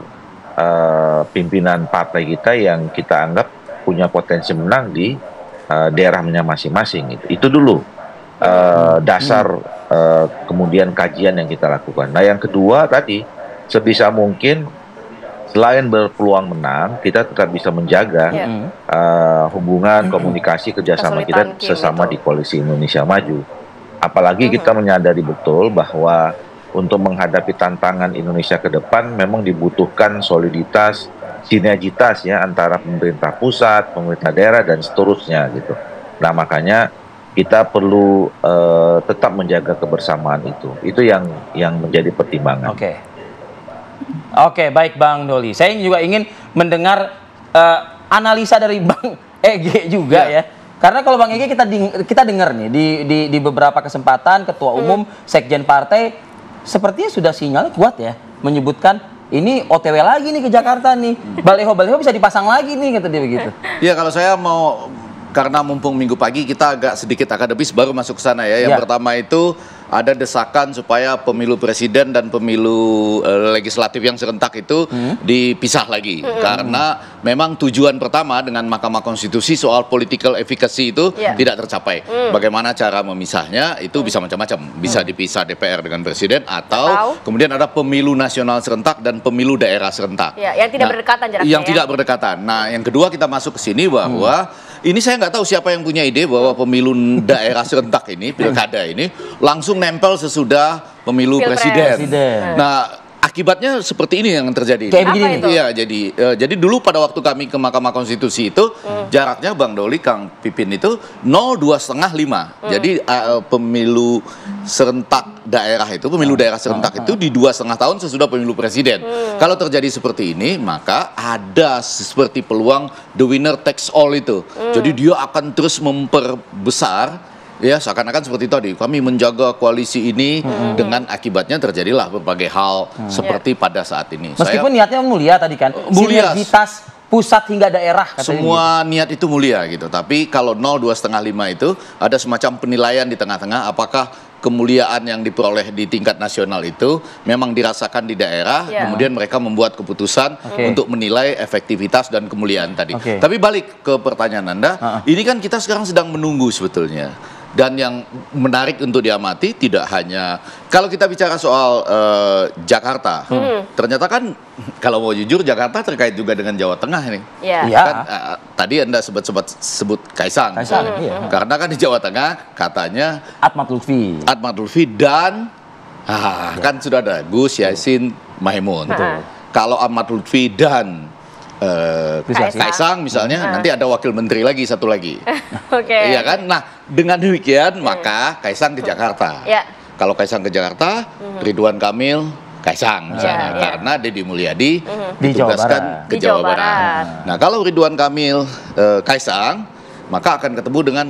pimpinan partai kita yang kita anggap punya potensi menang di daerahnya masing-masing. Itu dulu dasar kemudian kajian yang kita lakukan. Nah, yang kedua tadi sebisa mungkin selain berpeluang menang, kita tetap bisa menjaga hubungan, komunikasi, kerjasama kita sesama di Koalisi Indonesia Maju. Apalagi kita menyadari betul bahwa untuk menghadapi tantangan Indonesia ke depan memang dibutuhkan soliditas, sinergitas ya antara pemerintah pusat, pemerintah daerah dan seterusnya gitu. Nah, makanya kita perlu tetap menjaga kebersamaan itu. Itu yang menjadi pertimbangan.
Oke, baik Bang Doli. Saya juga ingin mendengar analisa dari Bang Ege juga ya. Karena kalau Bang Ege kita dengar nih di beberapa kesempatan ketua umum, sekjen partai sepertinya sudah sinyalnya kuat ya, menyebutkan ini OTW lagi nih ke Jakarta nih. Baleho-baleho bisa dipasang lagi nih, kata dia begitu.
Ya, kalau saya mau, karena mumpung minggu pagi kita agak sedikit akademis baru masuk ke sana ya. Yang pertama itu ada desakan supaya pemilu presiden dan pemilu legislatif yang serentak itu dipisah lagi. Karena memang tujuan pertama dengan Mahkamah Konstitusi soal political efficacy itu tidak tercapai. Bagaimana cara memisahnya itu bisa macam-macam. Bisa dipisah DPR dengan presiden atau kemudian ada pemilu nasional serentak dan pemilu daerah serentak.
Ya, yang tidak berdekatan jaraknya.
Yang tidak berdekatan. Nah, yang kedua kita masuk ke sini bahwa ini saya nggak tahu siapa yang punya ide bahwa pemilu daerah serentak ini, pilkada ini, langsung nempel sesudah pemilu presiden. Nah, akibatnya seperti ini yang terjadi.
Kayak begini nih.
Iya, jadi dulu pada waktu kami ke Mahkamah Konstitusi itu jaraknya Bang Doli, Kang Pipin itu 0,2,5. Jadi pemilu serentak daerah itu, pemilu daerah serentak itu di 2,5 tahun sesudah pemilu presiden. Kalau terjadi seperti ini, maka ada seperti peluang the winner takes all itu. Jadi dia akan terus memperbesar. Ya, seakan-akan seperti tadi, kami menjaga koalisi ini dengan akibatnya terjadilah berbagai hal seperti pada saat ini.
Meskipun niatnya mulia tadi kan,
mulia,
sinergitas pusat hingga daerah.
Semua gitu. Niat itu mulia gitu, tapi kalau 0,2,5 itu ada semacam penilaian di tengah-tengah apakah kemuliaan yang diperoleh di tingkat nasional itu memang dirasakan di daerah, kemudian mereka membuat keputusan untuk menilai efektivitas dan kemuliaan tadi. Tapi balik ke pertanyaan Anda, ini kan kita sekarang sedang menunggu sebetulnya. Dan yang menarik untuk diamati tidak hanya kalau kita bicara soal Jakarta, ternyata kan kalau mau jujur Jakarta terkait juga dengan Jawa Tengah ini. Kan, tadi Anda sebut Kaisang. Karena kan di Jawa Tengah katanya
Ahmad Lutfi
dan kan sudah ada Gus Yassin Maimun. Kalau Ahmad Lutfi dan Kaisang misalnya, nanti ada wakil menteri lagi, satu lagi. Iya kan? Nah, dengan demikian maka Kaisang ke Jakarta. Kalau Kaisang ke Jakarta, Ridwan Kamil Kaisang misalnya, karena Deddy Mulyadi ditugaskan ke Jawa Barat. Nah, kalau Ridwan Kamil Kaisang, maka akan ketemu dengan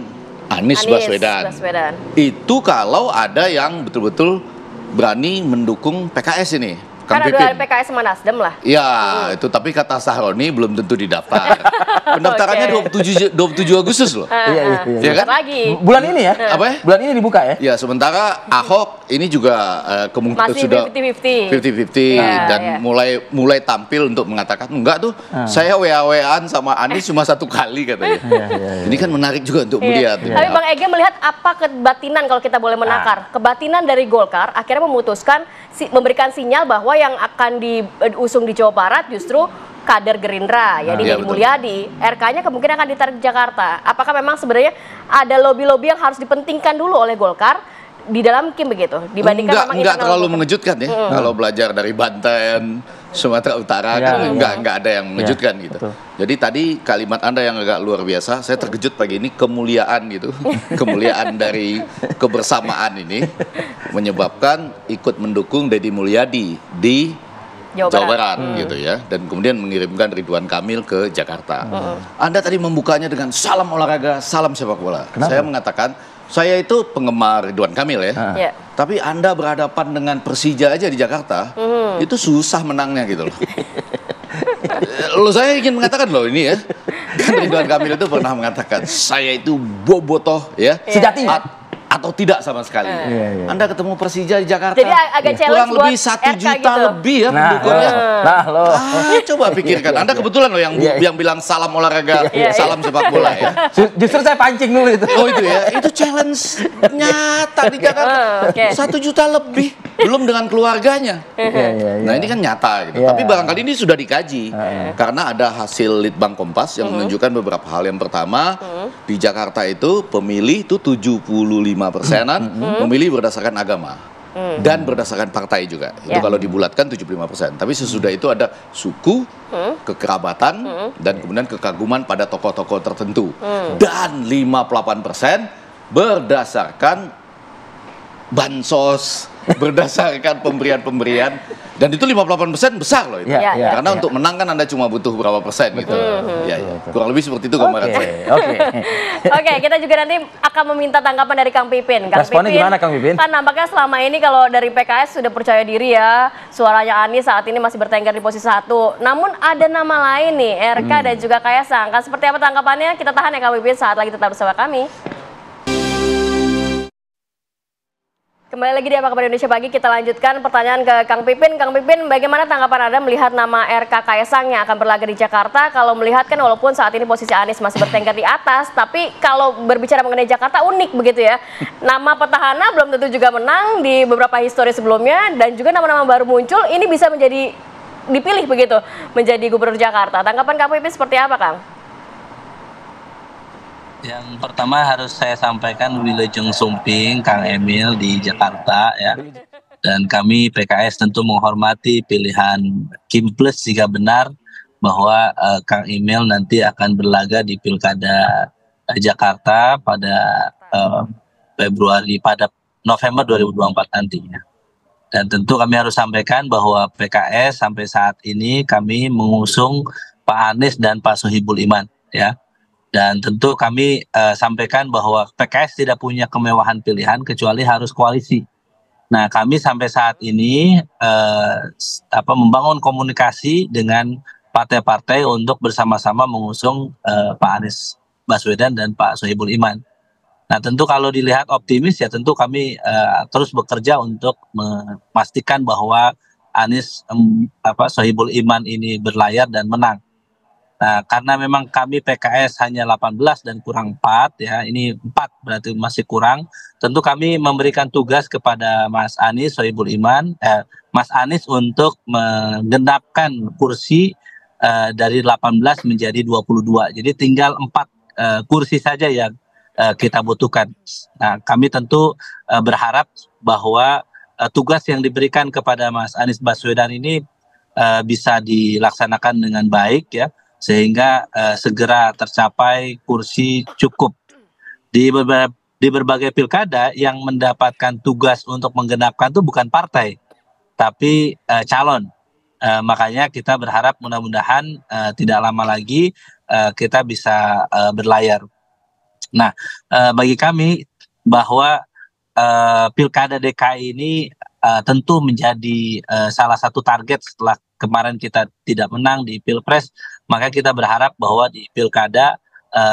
Anies Baswedan. Itu kalau ada yang betul-betul berani mendukung PKS ini.
Kan ada PKS sama Nasdem lah.
Ya, itu tapi kata Sahroni belum tentu didaftar. Pendaftarannya 27 Agustus loh.
Iya kan? Lagi.
Bulan ini ya?
Apa ya?
Bulan ini dibuka ya?
Ya, sementara Ahok ini juga kemungkinan sudah 50-50 dan mulai tampil untuk mengatakan enggak tuh, saya WA-WAan sama Anies cuma 1 kali katanya. Ini kan menarik juga untuk melihat.
Tapi Bang Ege melihat apa kebatinan kalau kita boleh menakar? Kebatinan dari Golkar akhirnya memutuskan memberikan sinyal bahwa yang akan diusung di Jawa Barat justru kader Gerindra, ya Deddy Mulyadi. RK-nya kemungkinan akan ditarik ke Jakarta. Apakah memang sebenarnya ada lobby-lobby yang harus dipentingkan dulu oleh Golkar di dalam Kim begitu? Dibandingkan
enggak terlalu mengejutkan ya. Kalau belajar dari Banten, Sumatera Utara kan enggak ada yang mengejutkan gitu. Jadi tadi kalimat Anda yang agak luar biasa, saya terkejut pagi ini, kemuliaan gitu. Kemuliaan dari kebersamaan ini menyebabkan ikut mendukung Deddy Mulyadi di Jawa Barat gitu ya, dan kemudian mengirimkan Ridwan Kamil ke Jakarta. Anda tadi membukanya dengan salam olahraga, salam sepak bola. Saya mengatakan saya itu penggemar Ridwan Kamil ya. Tapi Anda berhadapan dengan Persija aja di Jakarta, itu susah menangnya gitu loh. Saya ingin mengatakan loh ini ya, kan Ridwan Kamil itu pernah mengatakan saya itu bobotoh ya,
sejati
atau tidak sama sekali. Anda ketemu Persija di Jakarta,
jadi agak
kurang lebih 1 juta gitu. Lebih ya pendukungnya. Coba pikirkan. Anda kebetulan loh yang bilang salam olahraga, salam sepak bola ya.
Justru saya pancing dulu itu.
Oh itu ya, itu challenge nyata di Jakarta. 1 juta lebih, belum dengan keluarganya. Nah ini kan nyata gitu. Tapi barangkali ini sudah dikaji karena ada hasil Litbang Kompas yang menunjukkan beberapa hal. Yang pertama, di Jakarta itu pemilih itu 75%-an memilih berdasarkan agama dan berdasarkan partai juga. Itu kalau dibulatkan 75%. Tapi sesudah itu ada suku, kekerabatan, dan kemudian kekaguman pada tokoh-tokoh tertentu. Dan 58% berdasarkan bansos, berdasarkan pemberian-pemberian, dan itu 58% besar loh itu. Karena untuk menang kan Anda cuma butuh berapa persen gitu. Kurang lebih seperti itu gambaran saya.
Oke, kita juga nanti akan meminta tanggapan dari Kang Pipin.
Responnya gimana Kang Pipin?
Kan nampaknya selama ini kalau dari PKS sudah percaya diri ya, suaranya Anies saat ini masih bertengger di posisi 1. Namun ada nama lain nih, RK dan juga Kaesang. Kan seperti apa tanggapannya? Kita tahan ya Kang Pipin, saat lagi tetap bersama kami. Kembali lagi di Apa Kabar Indonesia Pagi, kita lanjutkan pertanyaan ke Kang Pipin. Kang Pipin, bagaimana tanggapan Anda melihat nama RK Kaesang yang akan berlaga di Jakarta? Kalau melihat kan walaupun saat ini posisi Anies masih bertengger di atas, tapi kalau berbicara mengenai Jakarta unik begitu ya. Nama petahana belum tentu juga menang di beberapa histori sebelumnya, dan juga nama-nama baru muncul, ini bisa menjadi dipilih begitu menjadi gubernur Jakarta. Tanggapan Kang Pipin seperti apa, Kang?
Yang pertama harus saya sampaikan Wilujeng Sumping, Kang Emil di Jakarta ya. Dan kami PKS tentu menghormati pilihan Kim Plus jika benar bahwa Kang Emil nanti akan berlaga di Pilkada Jakarta pada November 2024 nantinya. Dan tentu kami harus sampaikan bahwa PKS sampai saat ini kami mengusung Pak Anies dan Pak Sohibul Iman ya. Dan tentu kami sampaikan bahwa PKS tidak punya kemewahan pilihan kecuali harus koalisi. Nah, kami sampai saat ini membangun komunikasi dengan partai-partai untuk bersama-sama mengusung Pak Anies Baswedan dan Pak Sohibul Iman. Nah, tentu kalau dilihat optimis ya tentu kami terus bekerja untuk memastikan bahwa Anies Sohibul Iman ini berlayar dan menang. Nah, karena memang kami PKS hanya 18 dan kurang 4 ya, ini 4 berarti masih kurang. Tentu kami memberikan tugas kepada Mas Anies Sohibul Iman, Mas Anies untuk menggenapkan kursi dari 18 menjadi 22. Jadi tinggal 4 kursi saja yang kita butuhkan. Nah, kami tentu berharap bahwa tugas yang diberikan kepada Mas Anies Baswedan ini bisa dilaksanakan dengan baik ya, sehingga segera tercapai kursi cukup. Di berbagai pilkada yang mendapatkan tugas untuk menggenapkan itu bukan partai, tapi calon. Makanya kita berharap mudah-mudahan tidak lama lagi kita bisa berlayar. Nah, bagi kami bahwa pilkada DKI ini tentu menjadi salah satu target setelah kemarin kita tidak menang di Pilpres, maka kita berharap bahwa di pilkada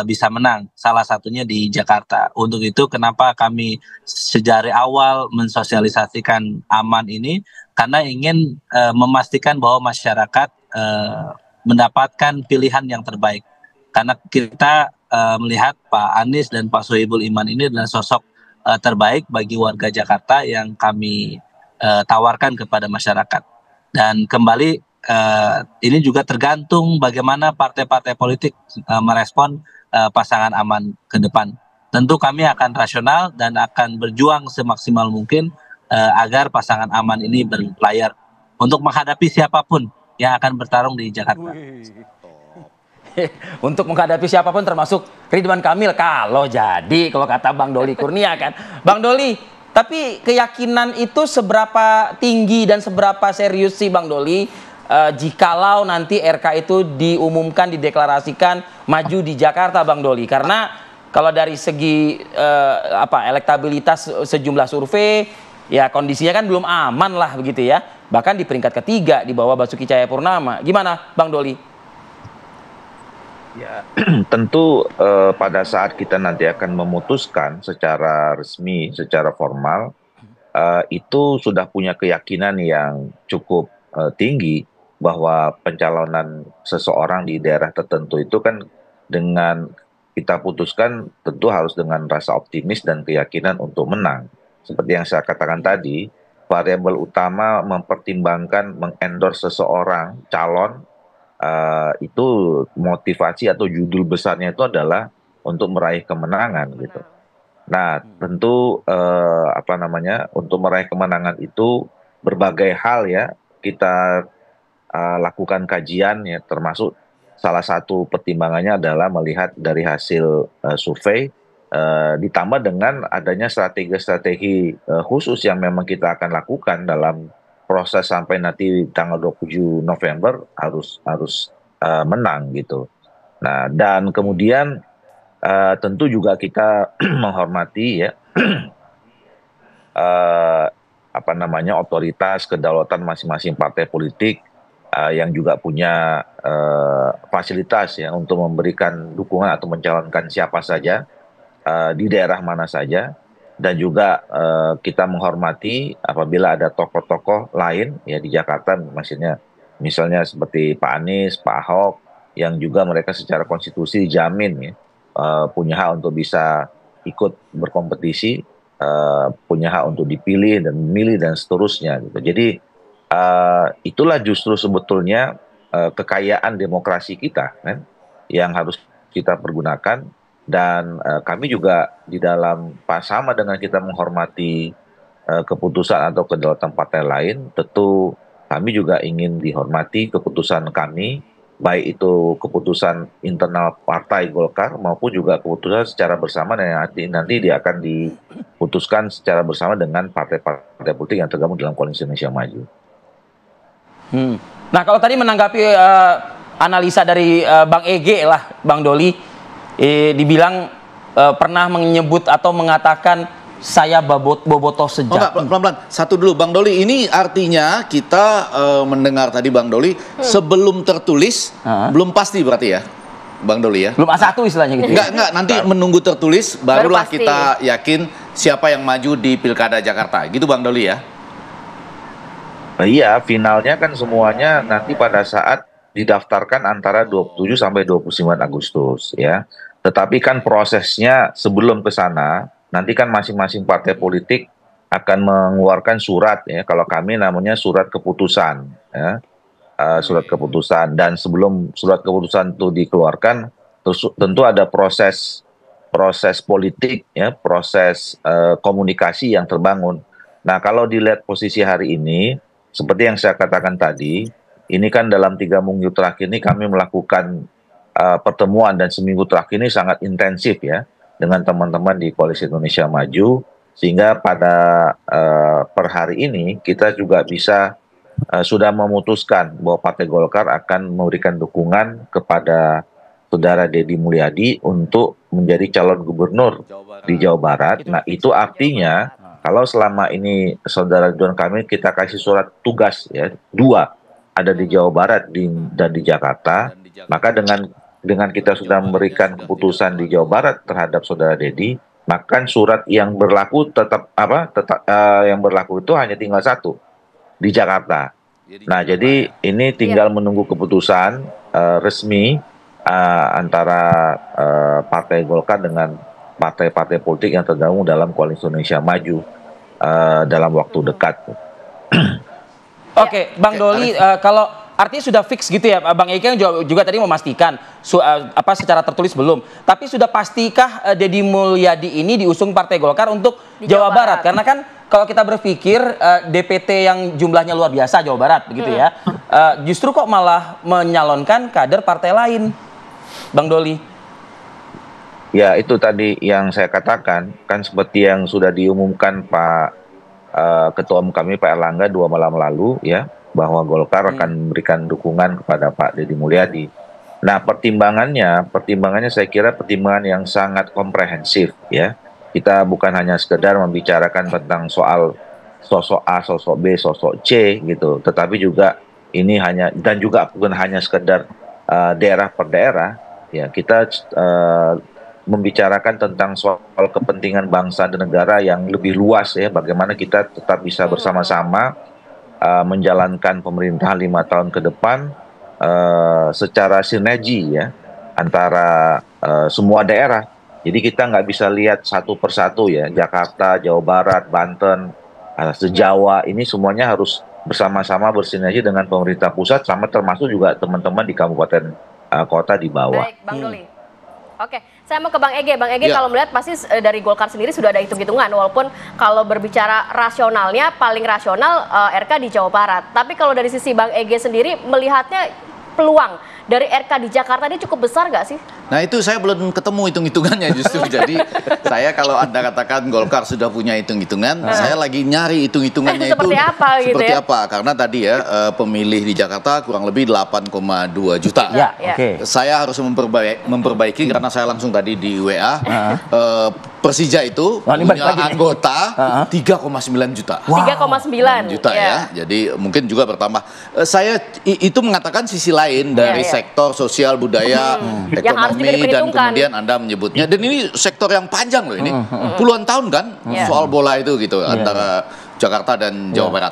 bisa menang, salah satunya di Jakarta. Untuk itu kenapa kami sejak awal mensosialisasikan aman ini, karena ingin memastikan bahwa masyarakat mendapatkan pilihan yang terbaik. Karena kita melihat Pak Anies dan Pak Sohibul Iman ini adalah sosok terbaik bagi warga Jakarta yang kami tawarkan kepada masyarakat. Dan kembali ini juga tergantung bagaimana partai-partai politik merespon pasangan aman ke depan. Tentu kami akan rasional dan akan berjuang semaksimal mungkin agar pasangan aman ini berlayar untuk menghadapi siapapun yang akan bertarung di Jakarta.
Untuk menghadapi siapapun termasuk Ridwan Kamil kalau kata Bang Doli Kurnia kan. Bang Doli, tapi keyakinan itu seberapa tinggi dan seberapa serius sih Bang Doli jikalau nanti RK itu diumumkan, dideklarasikan maju di Jakarta Bang Doli? Karena kalau dari segi elektabilitas sejumlah survei ya kondisinya kan belum aman lah begitu ya. Bahkan di peringkat ketiga di bawah Basuki Cahayapurnama. Gimana Bang Doli?
Ya, tentu pada saat kita nanti akan memutuskan secara resmi, secara formal, itu sudah punya keyakinan yang cukup tinggi bahwa pencalonan seseorang di daerah tertentu itu kan dengan kita putuskan tentu harus dengan rasa optimis dan keyakinan untuk menang. Seperti yang saya katakan tadi, variabel utama mempertimbangkan mengendorse seseorang calon, itu motivasi atau judul besarnya itu adalah untuk meraih kemenangan gitu. Nah, tentu untuk meraih kemenangan itu berbagai hal ya kita lakukan kajian ya, termasuk salah satu pertimbangannya adalah melihat dari hasil survei ditambah dengan adanya strategi-strategi khusus yang memang kita akan lakukan dalam proses sampai nanti tanggal 27 November harus menang gitu. Nah, dan kemudian tentu juga kita menghormati ya otoritas kedaulatan masing-masing partai politik yang juga punya fasilitas ya untuk memberikan dukungan atau mencalonkan siapa saja di daerah mana saja. Dan juga kita menghormati apabila ada tokoh-tokoh lain ya di Jakarta, misalnya seperti Pak Anies, Pak Ahok, yang juga mereka secara konstitusi dijamin ya, punya hak untuk bisa ikut berkompetisi, punya hak untuk dipilih dan memilih dan seterusnya gitu. Jadi itulah justru sebetulnya kekayaan demokrasi kita kan, yang harus kita pergunakan. Dan kami juga di dalam sama dengan kita menghormati keputusan atau kedaulatan partai lain, tentu kami juga ingin dihormati keputusan kami, baik itu keputusan internal partai Golkar maupun juga keputusan secara bersama dan nanti dia akan diputuskan secara bersama dengan partai-partai politik yang tergabung dalam Koalisi Indonesia Maju.
Nah, kalau tadi menanggapi analisa dari Bang Ege lah, Bang Doli, dibilang pernah menyebut atau mengatakan saya bobotoh sejak.
Oh, enggak, pelan-pelan. Satu dulu, Bang Doli. Ini artinya kita mendengar tadi Bang Doli sebelum tertulis belum pasti berarti ya, Bang Doli ya.
Belum A1 istilahnya gitu.
Enggak, nanti menunggu tertulis barulah kita yakin siapa yang maju di Pilkada Jakarta. Gitu Bang Doli ya.
Iya, finalnya kan semuanya nanti pada saat didaftarkan antara 27 sampai 29 Agustus ya. Tetapi kan prosesnya sebelum ke sana, nanti kan masing-masing partai politik akan mengeluarkan surat ya. Kalau kami namanya surat keputusan ya. Surat keputusan, dan sebelum surat keputusan itu dikeluarkan tentu ada proses politik ya, proses komunikasi yang terbangun. Nah, kalau dilihat posisi hari ini seperti yang saya katakan tadi, ini kan dalam 3 minggu terakhir ini kami melakukan pertemuan dan seminggu terakhir ini sangat intensif ya dengan teman-teman di Koalisi Indonesia Maju, sehingga pada per hari ini kita juga bisa sudah memutuskan bahwa Partai Golkar akan memberikan dukungan kepada Saudara Deddy Mulyadi untuk menjadi calon gubernur di Jawa Barat. Nah, itu artinya kalau selama ini Saudara Ridwan Kamil kita kasih surat tugas ya 2 ada di Jawa Barat dan di Jakarta, maka dengan kita sudah memberikan keputusan di Jawa Barat terhadap Saudara Deddy, maka surat yang berlaku yang berlaku itu hanya tinggal 1 di Jakarta. Nah, jadi ini tinggal menunggu keputusan resmi antara Partai Golkar dengan partai-partai politik yang tergabung dalam Koalisi Indonesia Maju dalam waktu dekat.
Oke, Bang Doli, kalau artinya sudah fix gitu ya, Bang Ege juga tadi memastikan secara tertulis belum. Tapi sudah pastikah Deddy Mulyadi ini diusung Partai Golkar untuk Jawa Barat? Karena kan kalau kita berpikir DPT yang jumlahnya luar biasa Jawa Barat begitu ya, justru kok malah menyalonkan kader partai lain, Bang Doli?
Ya, itu tadi yang saya katakan, kan seperti yang sudah diumumkan Pak Ketua Umum kami Pak Erlangga 2 malam lalu ya, bahwa Golkar akan memberikan dukungan kepada Pak Deddy Mulyadi. Nah, pertimbangannya saya kira pertimbangan yang sangat komprehensif ya. Kita bukan hanya sekedar membicarakan tentang soal sosok A, sosok B, sosok C gitu, tetapi juga ini bukan hanya sekedar daerah per daerah ya. Kita membicarakan tentang soal kepentingan bangsa dan negara yang lebih luas ya, bagaimana kita tetap bisa bersama-sama menjalankan pemerintahan 5 tahun ke depan secara sinergi ya antara semua daerah. Jadi kita nggak bisa lihat satu persatu ya, Jakarta, Jawa Barat, Banten, se-Jawa, ini semuanya harus bersama-sama bersinergi dengan pemerintah pusat, sama termasuk juga teman-teman di kabupaten kota di bawah.
Baik, Bang Doli. Oke, saya mau ke Bang Ege. Bang Ege, kalau melihat pasti dari Golkar sendiri sudah ada hitung-hitungan, walaupun kalau berbicara rasionalnya, paling rasional RK di Jawa Barat. Tapi kalau dari sisi Bang Ege sendiri melihatnya peluang dari RK di Jakarta ini cukup besar nggak sih?
Nah itu saya belum ketemu hitung-hitungannya justru. Jadi saya kalau Anda katakan Golkar sudah punya hitung-hitungan, saya lagi nyari hitung-hitungannya itu
seperti apa gitu
seperti
ya?
apa. Karena tadi ya pemilih di Jakarta kurang lebih 8,2 juta.
Ya,
Saya harus memperbaiki karena saya langsung tadi di WA. Persija itu punya anggota 3,9 juta.
3,9
juta ya. Jadi mungkin juga bertambah. Saya itu mengatakan sisi lain dari sektor sosial budaya, ekonomi dan kemudian Anda menyebutnya. Dan ini sektor yang panjang loh ini. Puluhan tahun kan soal bola itu gitu antara Jakarta dan Jawa Barat.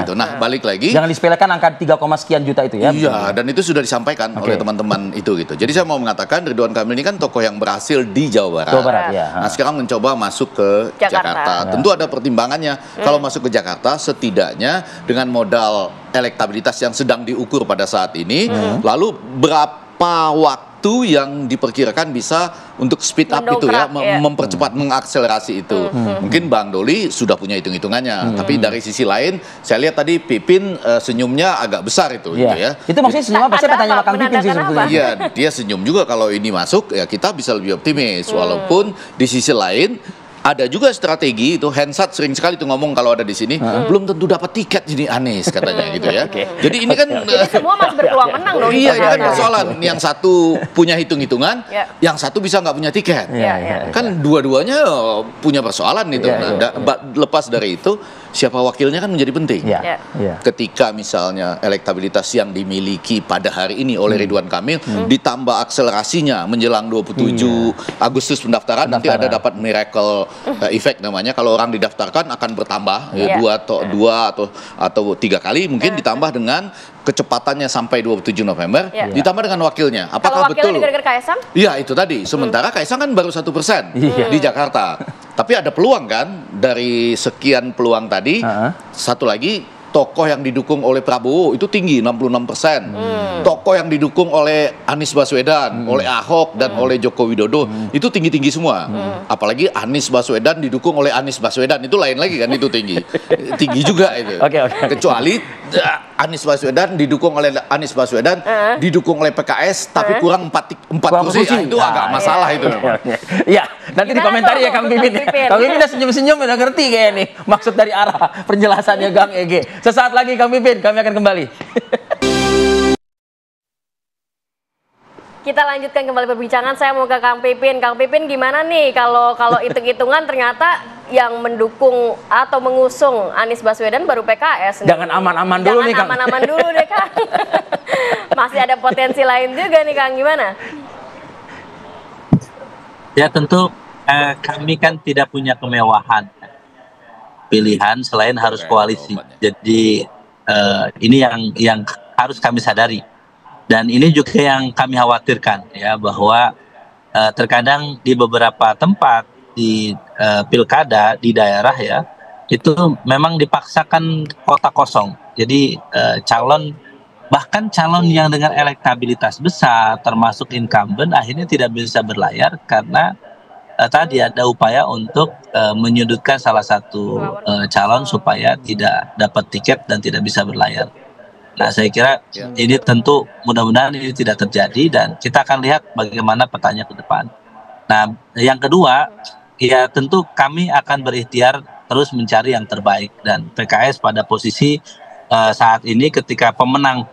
Gitu. Nah, balik lagi.
Jangan disepelekan angka 3, sekian juta itu ya.
Iya, dan itu sudah disampaikan oleh teman-teman itu gitu. Jadi saya mau mengatakan Ridwan Kamil ini kan tokoh yang berhasil di Jawa Barat. Nah, sekarang mencoba masuk ke Jakarta. Tentu ada pertimbangannya. Kalau masuk ke Jakarta, setidaknya dengan modal elektabilitas yang sedang diukur pada saat ini, lalu berapa waktu yang diperkirakan bisa untuk speed up itu ya, mempercepat, mengakselerasi itu. Mungkin Bang Doli sudah punya hitung-hitungannya, tapi dari sisi lain, saya lihat tadi Pipin senyumnya agak besar itu, gitu ya.
Itu maksudnya senyum apa? Saya bertanya Kang Pipin sih sebetulnya.
Iya, dia senyum juga kalau ini masuk, ya kita bisa lebih optimis. Walaupun di sisi lain, ada juga strategi itu. Hensat sering sekali tuh ngomong kalau ada di sini belum tentu dapat tiket jadi Anies katanya gitu ya. Jadi ini kan
semua masih berpeluang menang dong.
Iya, ini kan persoalan. Yang satu punya hitung-hitungan, yang satu bisa nggak punya tiket. Kan dua-duanya punya persoalan itu. Lepas dari itu, siapa wakilnya kan menjadi penting. Ketika misalnya elektabilitas yang dimiliki pada hari ini oleh Ridwan Kamil ditambah akselerasinya menjelang 27 Agustus pendaftaran, nanti ada dapat miracle effect namanya. Kalau orang didaftarkan akan bertambah dua atau 3 kali, mungkin ditambah dengan kecepatannya sampai 27 November, ditambah dengan wakilnya. Apakah betul?
Kaisang?
Iya, itu tadi. Sementara Kaisang kan baru 1% di Jakarta. Tapi ada peluang kan dari sekian peluang tadi. Satu lagi, tokoh yang didukung oleh Prabowo itu tinggi, 66%. Tokoh yang didukung oleh Anies Baswedan, oleh Ahok dan oleh Joko Widodo itu tinggi-tinggi semua. Apalagi Anies Baswedan didukung oleh Anies Baswedan, itu lain lagi kan, itu tinggi. Tinggi juga itu. Kecuali Anies Baswedan didukung oleh Anies Baswedan, didukung oleh PKS tapi kurang 4 kursi. Itu agak masalah itu.
Ya, nanti dikomentari ya Kang Pipin. Kang Pipin udah senyum-senyum, udah ngerti kayak nih maksud dari arah penjelasannya Kang Ege. Sesaat lagi Kang Pipin, kami akan kembali.
Kita lanjutkan kembali perbincangan. Saya mau ke Kang Pipin. Kang Pipin, gimana nih kalau hitung-hitungan ternyata yang mendukung atau mengusung Anies Baswedan baru PKS.
Jangan aman-aman dulu nih Kang.
Jangan aman-aman dulu deh Kang. Masih ada potensi lain juga nih Kang, gimana?
Ya tentu kami kan tidak punya kemewahan pilihan selain harus koalisi. Jadi ini yang harus kami sadari. Dan ini juga yang kami khawatirkan ya, bahwa terkadang di beberapa tempat di pilkada di daerah ya, itu memang dipaksakan kota kosong. Jadi bahkan calon yang dengan elektabilitas besar termasuk incumbent akhirnya tidak bisa berlayar karena tadi ada upaya untuk menyudutkan salah satu calon supaya tidak dapat tiket dan tidak bisa berlayar. Nah, saya kira ini tentu mudah-mudahan ini tidak terjadi dan kita akan lihat bagaimana petanya ke depan. Nah, yang kedua, ya tentu kami akan berikhtiar terus mencari yang terbaik dan PKS pada posisi saat ini ketika pemenang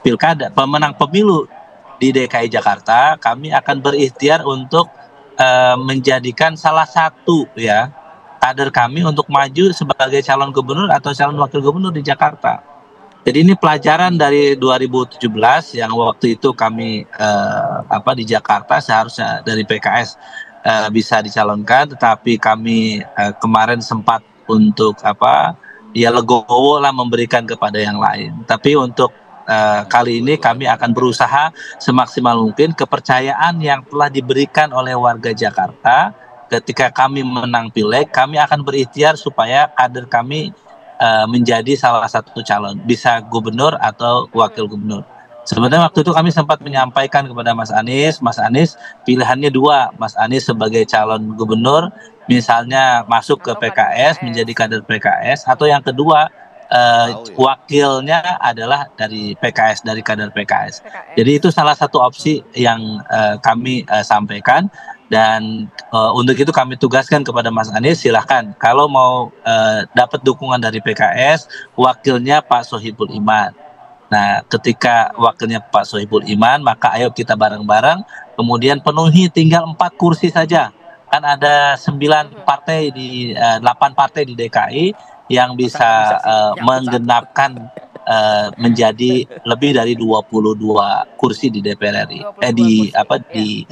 pilkada, pemenang pemilu di DKI Jakarta, kami akan berikhtiar untuk menjadikan salah satu ya kader kami untuk maju sebagai calon gubernur atau calon wakil gubernur di Jakarta. Jadi ini pelajaran dari 2017 yang waktu itu kami di Jakarta seharusnya dari PKS bisa dicalonkan, tetapi kami kemarin sempat untuk legowo lah memberikan kepada yang lain. Tapi untuk kali ini kami akan berusaha semaksimal mungkin kepercayaan yang telah diberikan oleh warga Jakarta ketika kami menang pileg, kami akan berikhtiar supaya kader kami menjadi salah satu calon, bisa gubernur atau wakil gubernur. Sebenarnya waktu itu kami sempat menyampaikan kepada Mas Anies pilihannya dua, Mas Anies sebagai calon gubernur, misalnya masuk ke PKS, menjadi kader PKS, atau yang kedua wakilnya adalah dari PKS, dari kader PKS. Jadi itu salah satu opsi yang kami sampaikan, dan untuk itu kami tugaskan kepada Mas Anies, silahkan kalau mau dapat dukungan dari PKS, wakilnya Pak Sohibul Iman. Nah, ketika wakilnya Pak Sohibul Iman, maka ayo kita bareng-bareng kemudian penuhi tinggal 4 kursi saja. Kan ada 9 partai 8 partai di DKI yang bisa menggenapkan menjadi lebih dari 22 kursi di DPR RI, di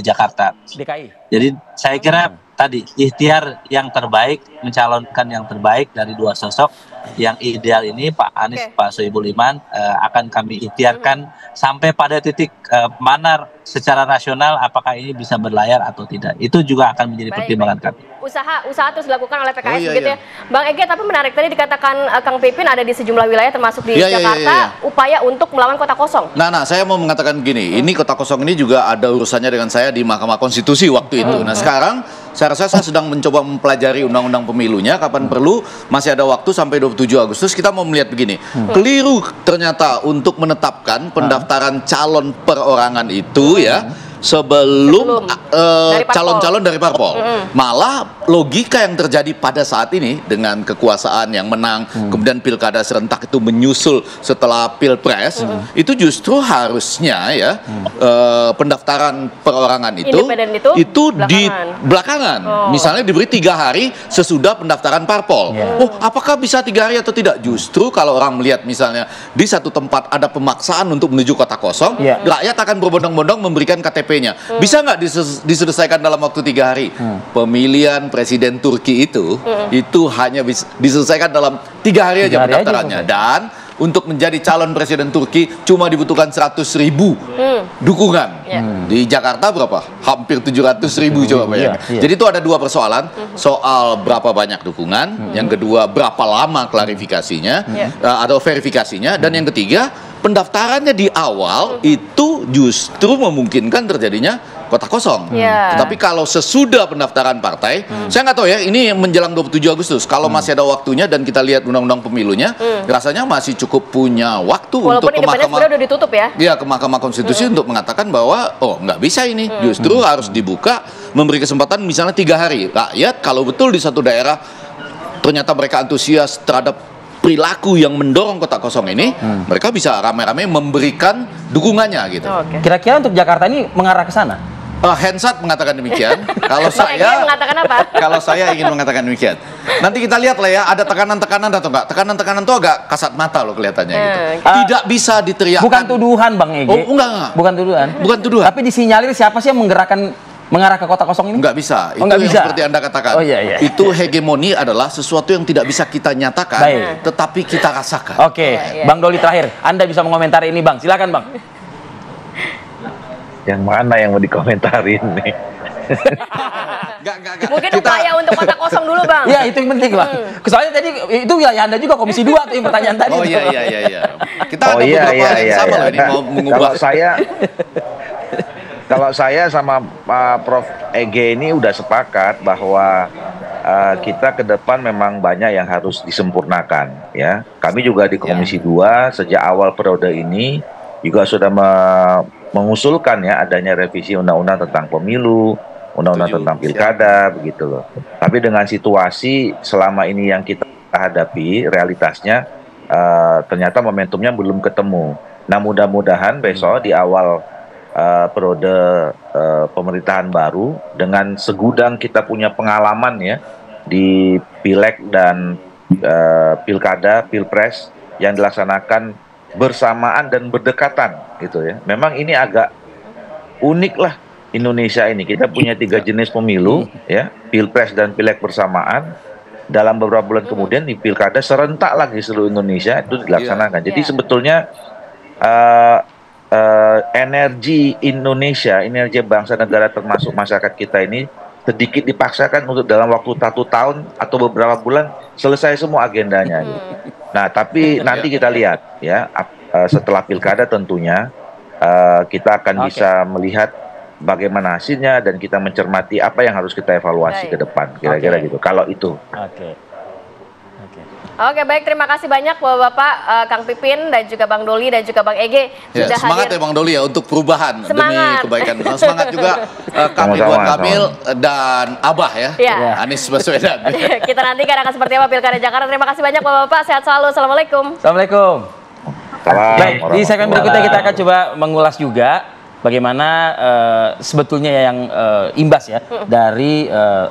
Jakarta.
DKI.
Jadi saya kira tadi ikhtiar yang terbaik, mencalonkan yang terbaik dari 2 sosok yang ideal ini, Pak Anies, Pak Sohibul Iman, akan kami ikhtiarkan sampai pada titik mana secara rasional apakah ini bisa berlayar atau tidak. Itu juga akan menjadi pertimbangan kami.
Usaha terus dilakukan oleh PKS begitu ya. Bang Ege, tapi menarik tadi dikatakan Kang Pipin ada di sejumlah wilayah termasuk di Jakarta upaya untuk melawan kota kosong.
Nah, saya mau mengatakan gini, ini kota kosong ini juga ada urusannya dengan saya di Mahkamah Konstitusi waktu itu. Nah, sekarang saya rasa saya sedang mencoba mempelajari undang-undang pemilunya, kapan perlu, masih ada waktu sampai 27 Agustus kita mau melihat begini. Keliru ternyata untuk menetapkan pendaftaran calon perorangan itu ya sebelum calon-calon dari parpol. Malah logika yang terjadi pada saat ini dengan kekuasaan yang menang, kemudian pilkada serentak itu menyusul setelah pilpres, itu justru harusnya ya pendaftaran perorangan itu di belakangan. Misalnya diberi 3 hari sesudah pendaftaran parpol. Oh, apakah bisa 3 hari atau tidak? Justru kalau orang melihat misalnya di satu tempat ada pemaksaan untuk menuju kota kosong, rakyat akan berbondong-bondong memberikan KTP-nya. Bisa nggak diselesaikan dalam waktu 3 hari? Pemilihan presiden Turki itu hanya diselesaikan dalam 3 hari aja pendaftarannya. Dan untuk menjadi calon presiden Turki cuma dibutuhkan 100.000 dukungan. Di Jakarta berapa? Hampir 700.000 coba bayangkan. Jadi itu ada 2 persoalan, soal berapa banyak dukungan, yang kedua berapa lama klarifikasinya atau verifikasinya, dan yang ketiga pendaftarannya di awal itu justru memungkinkan terjadinya kota kosong. Tetapi kalau sesudah pendaftaran partai, saya nggak tahu ya, ini menjelang 27 Agustus. Kalau masih ada waktunya dan kita lihat undang-undang pemilunya, rasanya masih cukup punya waktu untuk ke Mahkamah.
Udah ditutup ya?
Iya, ke Mahkamah Konstitusi untuk mengatakan bahwa nggak bisa ini. Justru harus dibuka, memberi kesempatan misalnya 3 hari. Rakyat kalau betul di satu daerah ternyata mereka antusias terhadap perilaku yang mendorong kota kosong ini, mereka bisa rame-rame memberikan dukungannya gitu.
Kira-kira untuk Jakarta ini mengarah ke sana?
Hensat mengatakan demikian. Kalau saya
mengatakan apa?
Kalau saya ingin mengatakan demikian. Nanti kita lihat lah ya, ada tekanan-tekanan atau enggak. Tekanan-tekanan itu agak kasat mata loh kelihatannya gitu. Tidak bisa diteriakkan.
Bukan tuduhan Bang Ege.
Oh, enggak.
Bukan tuduhan.
Bukan tuduhan.
Tapi disinyalir siapa sih yang mengarah ke kota kosong ini?
Enggak bisa. Itu
yang
bisa. Seperti Anda katakan. Itu hegemoni adalah sesuatu yang tidak bisa kita nyatakan, tetapi kita rasakan.
Bang Doli terakhir, Anda bisa mengomentari ini Bang. Silakan Bang.
Yang mana yang mau dikomentarin nih?
Mungkin upaya untuk kota kosong dulu Bang.
Iya, itu yang penting Bang. Soalnya tadi itu ya Anda juga Komisi 2 tuh yang pertanyaan tadi.
Oh iya. Kita ada beberapa hal yang sama loh ini mau mengubah.
Kalau saya sama Pak Prof Ege ini udah sepakat bahwa kita ke depan memang banyak yang harus disempurnakan ya. Kami juga di Komisi 2 sejak awal periode ini juga sudah mengusulkan ya adanya revisi undang-undang tentang pemilu, undang-undang tentang pilkada, begitu loh. Tapi dengan situasi selama ini yang kita hadapi, realitasnya ternyata momentumnya belum ketemu. Nah, mudah-mudahan besok di awal periode pemerintahan baru, dengan segudang kita punya pengalaman ya di pileg dan pilkada, pilpres yang dilaksanakan bersamaan dan berdekatan gitu ya. Memang ini agak unik lah Indonesia ini. Kita punya 3 jenis pemilu ya, pilpres dan pileg bersamaan. Dalam beberapa bulan kemudian di pilkada serentak lagi seluruh Indonesia itu dilaksanakan. Jadi sebetulnya energi Indonesia, energi bangsa negara termasuk masyarakat kita ini sedikit dipaksakan untuk dalam waktu 1 tahun atau beberapa bulan selesai semua agendanya. Gitu. Nah, tapi nanti kita lihat ya setelah pilkada tentunya kita akan bisa melihat bagaimana hasilnya dan kita mencermati apa yang harus kita evaluasi ke depan kira-kira gitu. Kalau itu.
Oke, baik, terima kasih banyak Bapak-Bapak, Kang Pipin dan juga Bang Doli dan juga Bang Ege
ya,
sudah
semangat
hadir.
ya Bang Doli ya untuk perubahan demi kebaikan. Semangat juga Kang Ridwan Kamil dan Abah ya, Anies Baswedan.
Kita nantikan akan seperti apa Pilkada Jakarta. Terima kasih banyak Bapak-Bapak, sehat selalu. Assalamualaikum.
Assalamualaikum. Baik, di segmen berikutnya kita akan coba mengulas juga bagaimana sebetulnya yang imbas ya dari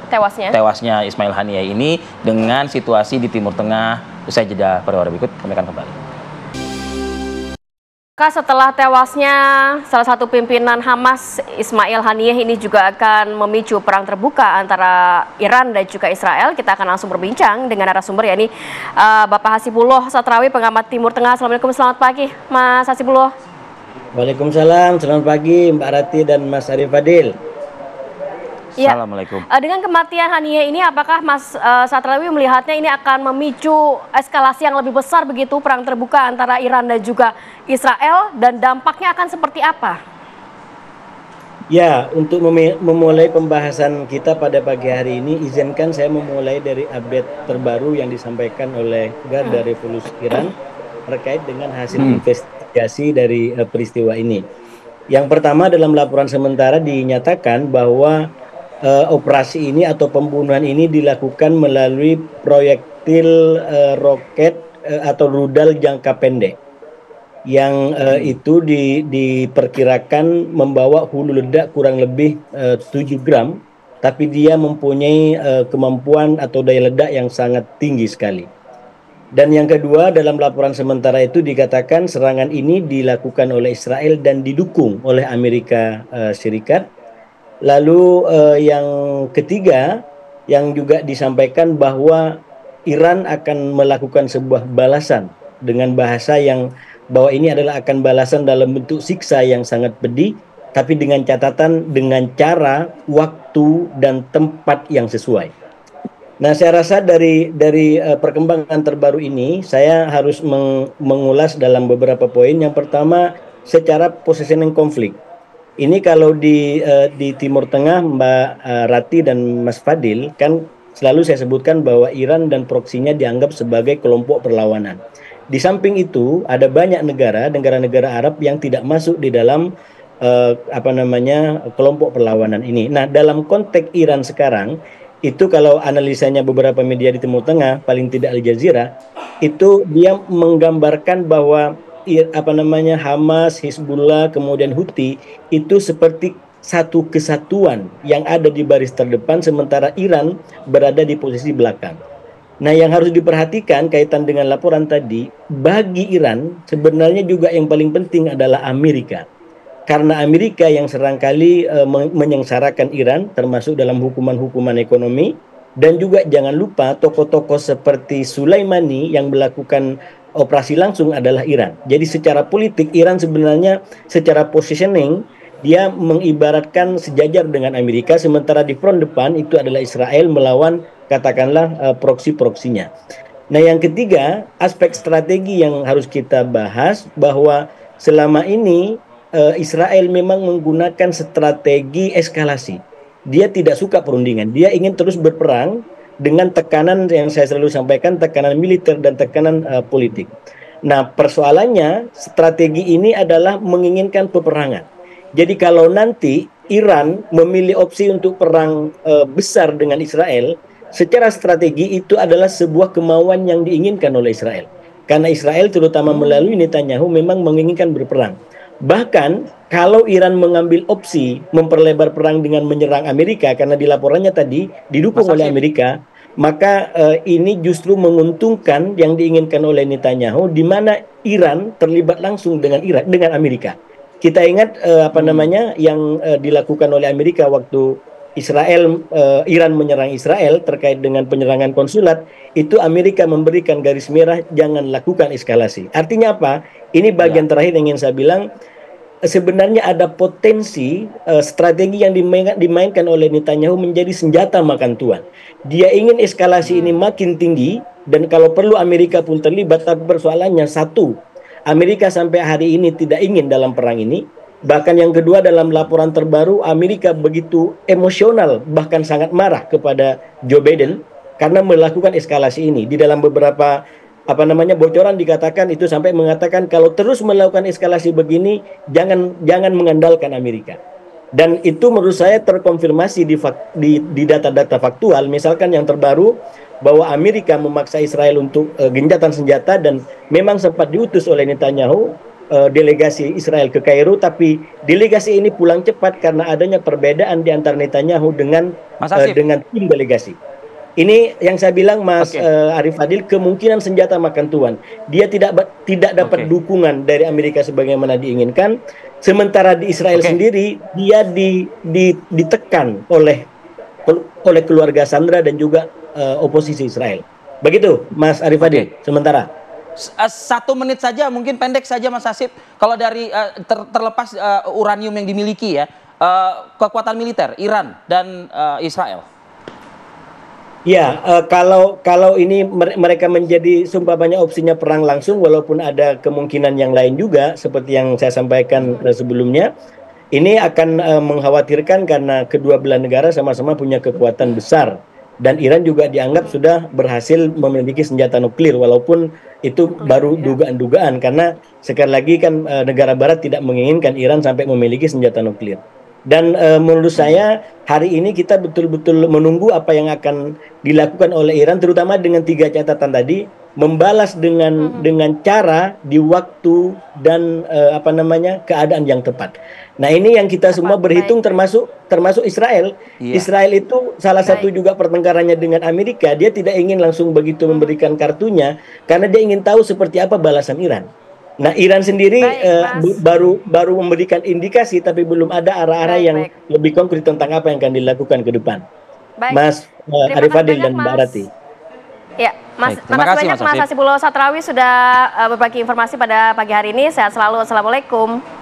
tewasnya Ismail Haniyeh ini dengan situasi di Timur Tengah. Usai jeda pada berikut kami akan kembali.
Setelah tewasnya salah satu pimpinan Hamas Ismail Haniyeh ini juga akan memicu perang terbuka antara Iran dan juga Israel. Kita akan langsung berbincang dengan narasumber yakni Bapak Hasibullah Satrawi, pengamat Timur Tengah. Assalamualaikum, selamat pagi Mas Hasibullah.
Waalaikumsalam, selamat pagi Mbak Rati dan Mas Arif Fadil.
Ya.
Assalamualaikum.
Dengan kematian Haniyeh ini, apakah Mas Satrawi melihatnya ini akan memicu eskalasi yang lebih besar begitu, perang terbuka antara Iran dan juga Israel, dan dampaknya akan seperti apa?
Ya, untuk memulai pembahasan kita pada pagi hari ini, izinkan saya memulai dari update terbaru yang disampaikan oleh Garda Revolusi Iran terkait dengan hasil investigasi dari peristiwa ini. Yang pertama, dalam laporan sementara dinyatakan bahwa operasi ini atau pembunuhan ini dilakukan melalui proyektil roket atau rudal jangka pendek yang itu diperkirakan membawa hulu ledak kurang lebih 7 gram, tapi dia mempunyai kemampuan atau daya ledak yang sangat tinggi sekali. Dan yang kedua, dalam laporan sementara itu dikatakan serangan ini dilakukan oleh Israel dan didukung oleh Amerika Serikat. Lalu yang ketiga yang juga disampaikan bahwa Iran akan melakukan sebuah balasan dengan bahasa yang bahwa ini adalah akan balasan dalam bentuk siksa yang sangat pedih, tapi dengan catatan dengan cara, waktu, dan tempat yang sesuai. Nah, saya rasa dari perkembangan terbaru ini saya harus mengulas dalam beberapa poin. Yang pertama, secara positioning konflik. Ini kalau di Timur Tengah, Mbak Rati dan Mas Fadil, kan selalu saya sebutkan bahwa Iran dan proksinya dianggap sebagai kelompok perlawanan. Di samping itu, ada banyak negara-negara Arab yang tidak masuk di dalam kelompok perlawanan ini. Nah, dalam konteks Iran sekarang, itu kalau analisanya beberapa media di Timur Tengah, paling tidak Al Jazeera, itu dia menggambarkan bahwa Hamas, Hizbullah, kemudian Houthi itu seperti satu kesatuan yang ada di baris terdepan, sementara Iran berada di posisi belakang. Nah, yang harus diperhatikan kaitan dengan laporan tadi, bagi Iran sebenarnya juga yang paling penting adalah Amerika. Karena Amerika yang serangkali menyengsarakan Iran, termasuk dalam hukuman-hukuman ekonomi, dan juga jangan lupa tokoh-tokoh seperti Sulaimani yang melakukan operasi langsung adalah Iran. Jadi secara politik Iran sebenarnya secara positioning dia mengibaratkan sejajar dengan Amerika, sementara di front depan itu adalah Israel melawan katakanlah proksi-proksinya. Nah, yang ketiga, aspek strategi yang harus kita bahas bahwa selama ini Israel memang menggunakan strategi eskalasi. Dia tidak suka perundingan, dia ingin terus berperang dengan tekanan yang saya selalu sampaikan, tekanan militer dan tekanan politik. Nah, persoalannya strategi ini adalah menginginkan peperangan. Jadi kalau nanti Iran memilih opsi untuk perang besar dengan Israel, secara strategi itu adalah sebuah kemauan yang diinginkan oleh Israel. Karena Israel terutama melalui Netanyahu memang menginginkan berperang. Bahkan kalau Iran mengambil opsi memperlebar perang dengan menyerang Amerika, karena di laporannya tadi didukung oleh Amerika, maka ini justru menguntungkan yang diinginkan oleh Netanyahu, di mana Iran terlibat langsung dengan Amerika. Kita ingat yang dilakukan oleh Amerika waktu Iran menyerang Israel terkait dengan penyerangan konsulat, itu Amerika memberikan garis merah, jangan lakukan eskalasi. Artinya apa? Ini bagian terakhir yang ingin saya bilang, sebenarnya ada potensi strategi yang dimainkan oleh Netanyahu menjadi senjata makan tuan. Dia ingin eskalasi ini makin tinggi, dan kalau perlu Amerika pun terlibat, tapi persoalannya satu, Amerika sampai hari ini tidak ingin dalam perang ini. Bahkan yang kedua, dalam laporan terbaru, Amerika begitu emosional, bahkan sangat marah kepada Joe Biden, karena melakukan eskalasi ini. Di dalam beberapa bocoran dikatakan itu sampai mengatakan kalau terus melakukan eskalasi begini jangan mengandalkan Amerika. Dan itu menurut saya terkonfirmasi di data-data faktual, misalkan yang terbaru bahwa Amerika memaksa Israel untuk gencatan senjata dan memang sempat diutus oleh Netanyahu delegasi Israel ke Kairo, tapi delegasi ini pulang cepat karena adanya perbedaan di antara Netanyahu dengan tim delegasi. Ini yang saya bilang Mas Arif Fadil, kemungkinan senjata makan tuan. Dia tidak dapat dukungan dari Amerika sebagaimana diinginkan. Sementara di Israel sendiri dia ditekan oleh keluarga Sandra dan juga oposisi Israel. Begitu Mas Arif Fadil. Sementara
1 menit saja, mungkin pendek saja Mas Hasib. Kalau dari terlepas uranium yang dimiliki ya, kekuatan militer Iran dan Israel.
Ya, kalau ini mereka menjadi banyak opsinya perang langsung, walaupun ada kemungkinan yang lain juga, seperti yang saya sampaikan sebelumnya, ini akan mengkhawatirkan karena kedua belah negara sama-sama punya kekuatan besar. Dan Iran juga dianggap sudah berhasil memiliki senjata nuklir, walaupun itu baru dugaan-dugaan, karena sekali lagi kan negara barat tidak menginginkan Iran sampai memiliki senjata nuklir. Dan menurut saya hari ini kita betul-betul menunggu apa yang akan dilakukan oleh Iran, terutama dengan 3 catatan tadi, membalas dengan cara di waktu dan keadaan yang tepat. Nah ini yang kita semua berhitung, termasuk Israel. Israel itu salah satu juga pertengkarannya dengan Amerika. Dia tidak ingin langsung begitu memberikan kartunya karena dia ingin tahu seperti apa balasan Iran. Nah, Iran sendiri baru memberikan indikasi, tapi belum ada arah-arah yang lebih konkret tentang apa yang akan dilakukan ke depan. Mas Arif Fadil dan Mbak Rati.
Ya, terima kasih banyak Mas Hasibullah Satrawi sudah berbagi informasi pada pagi hari ini. Sehat selalu. Assalamualaikum.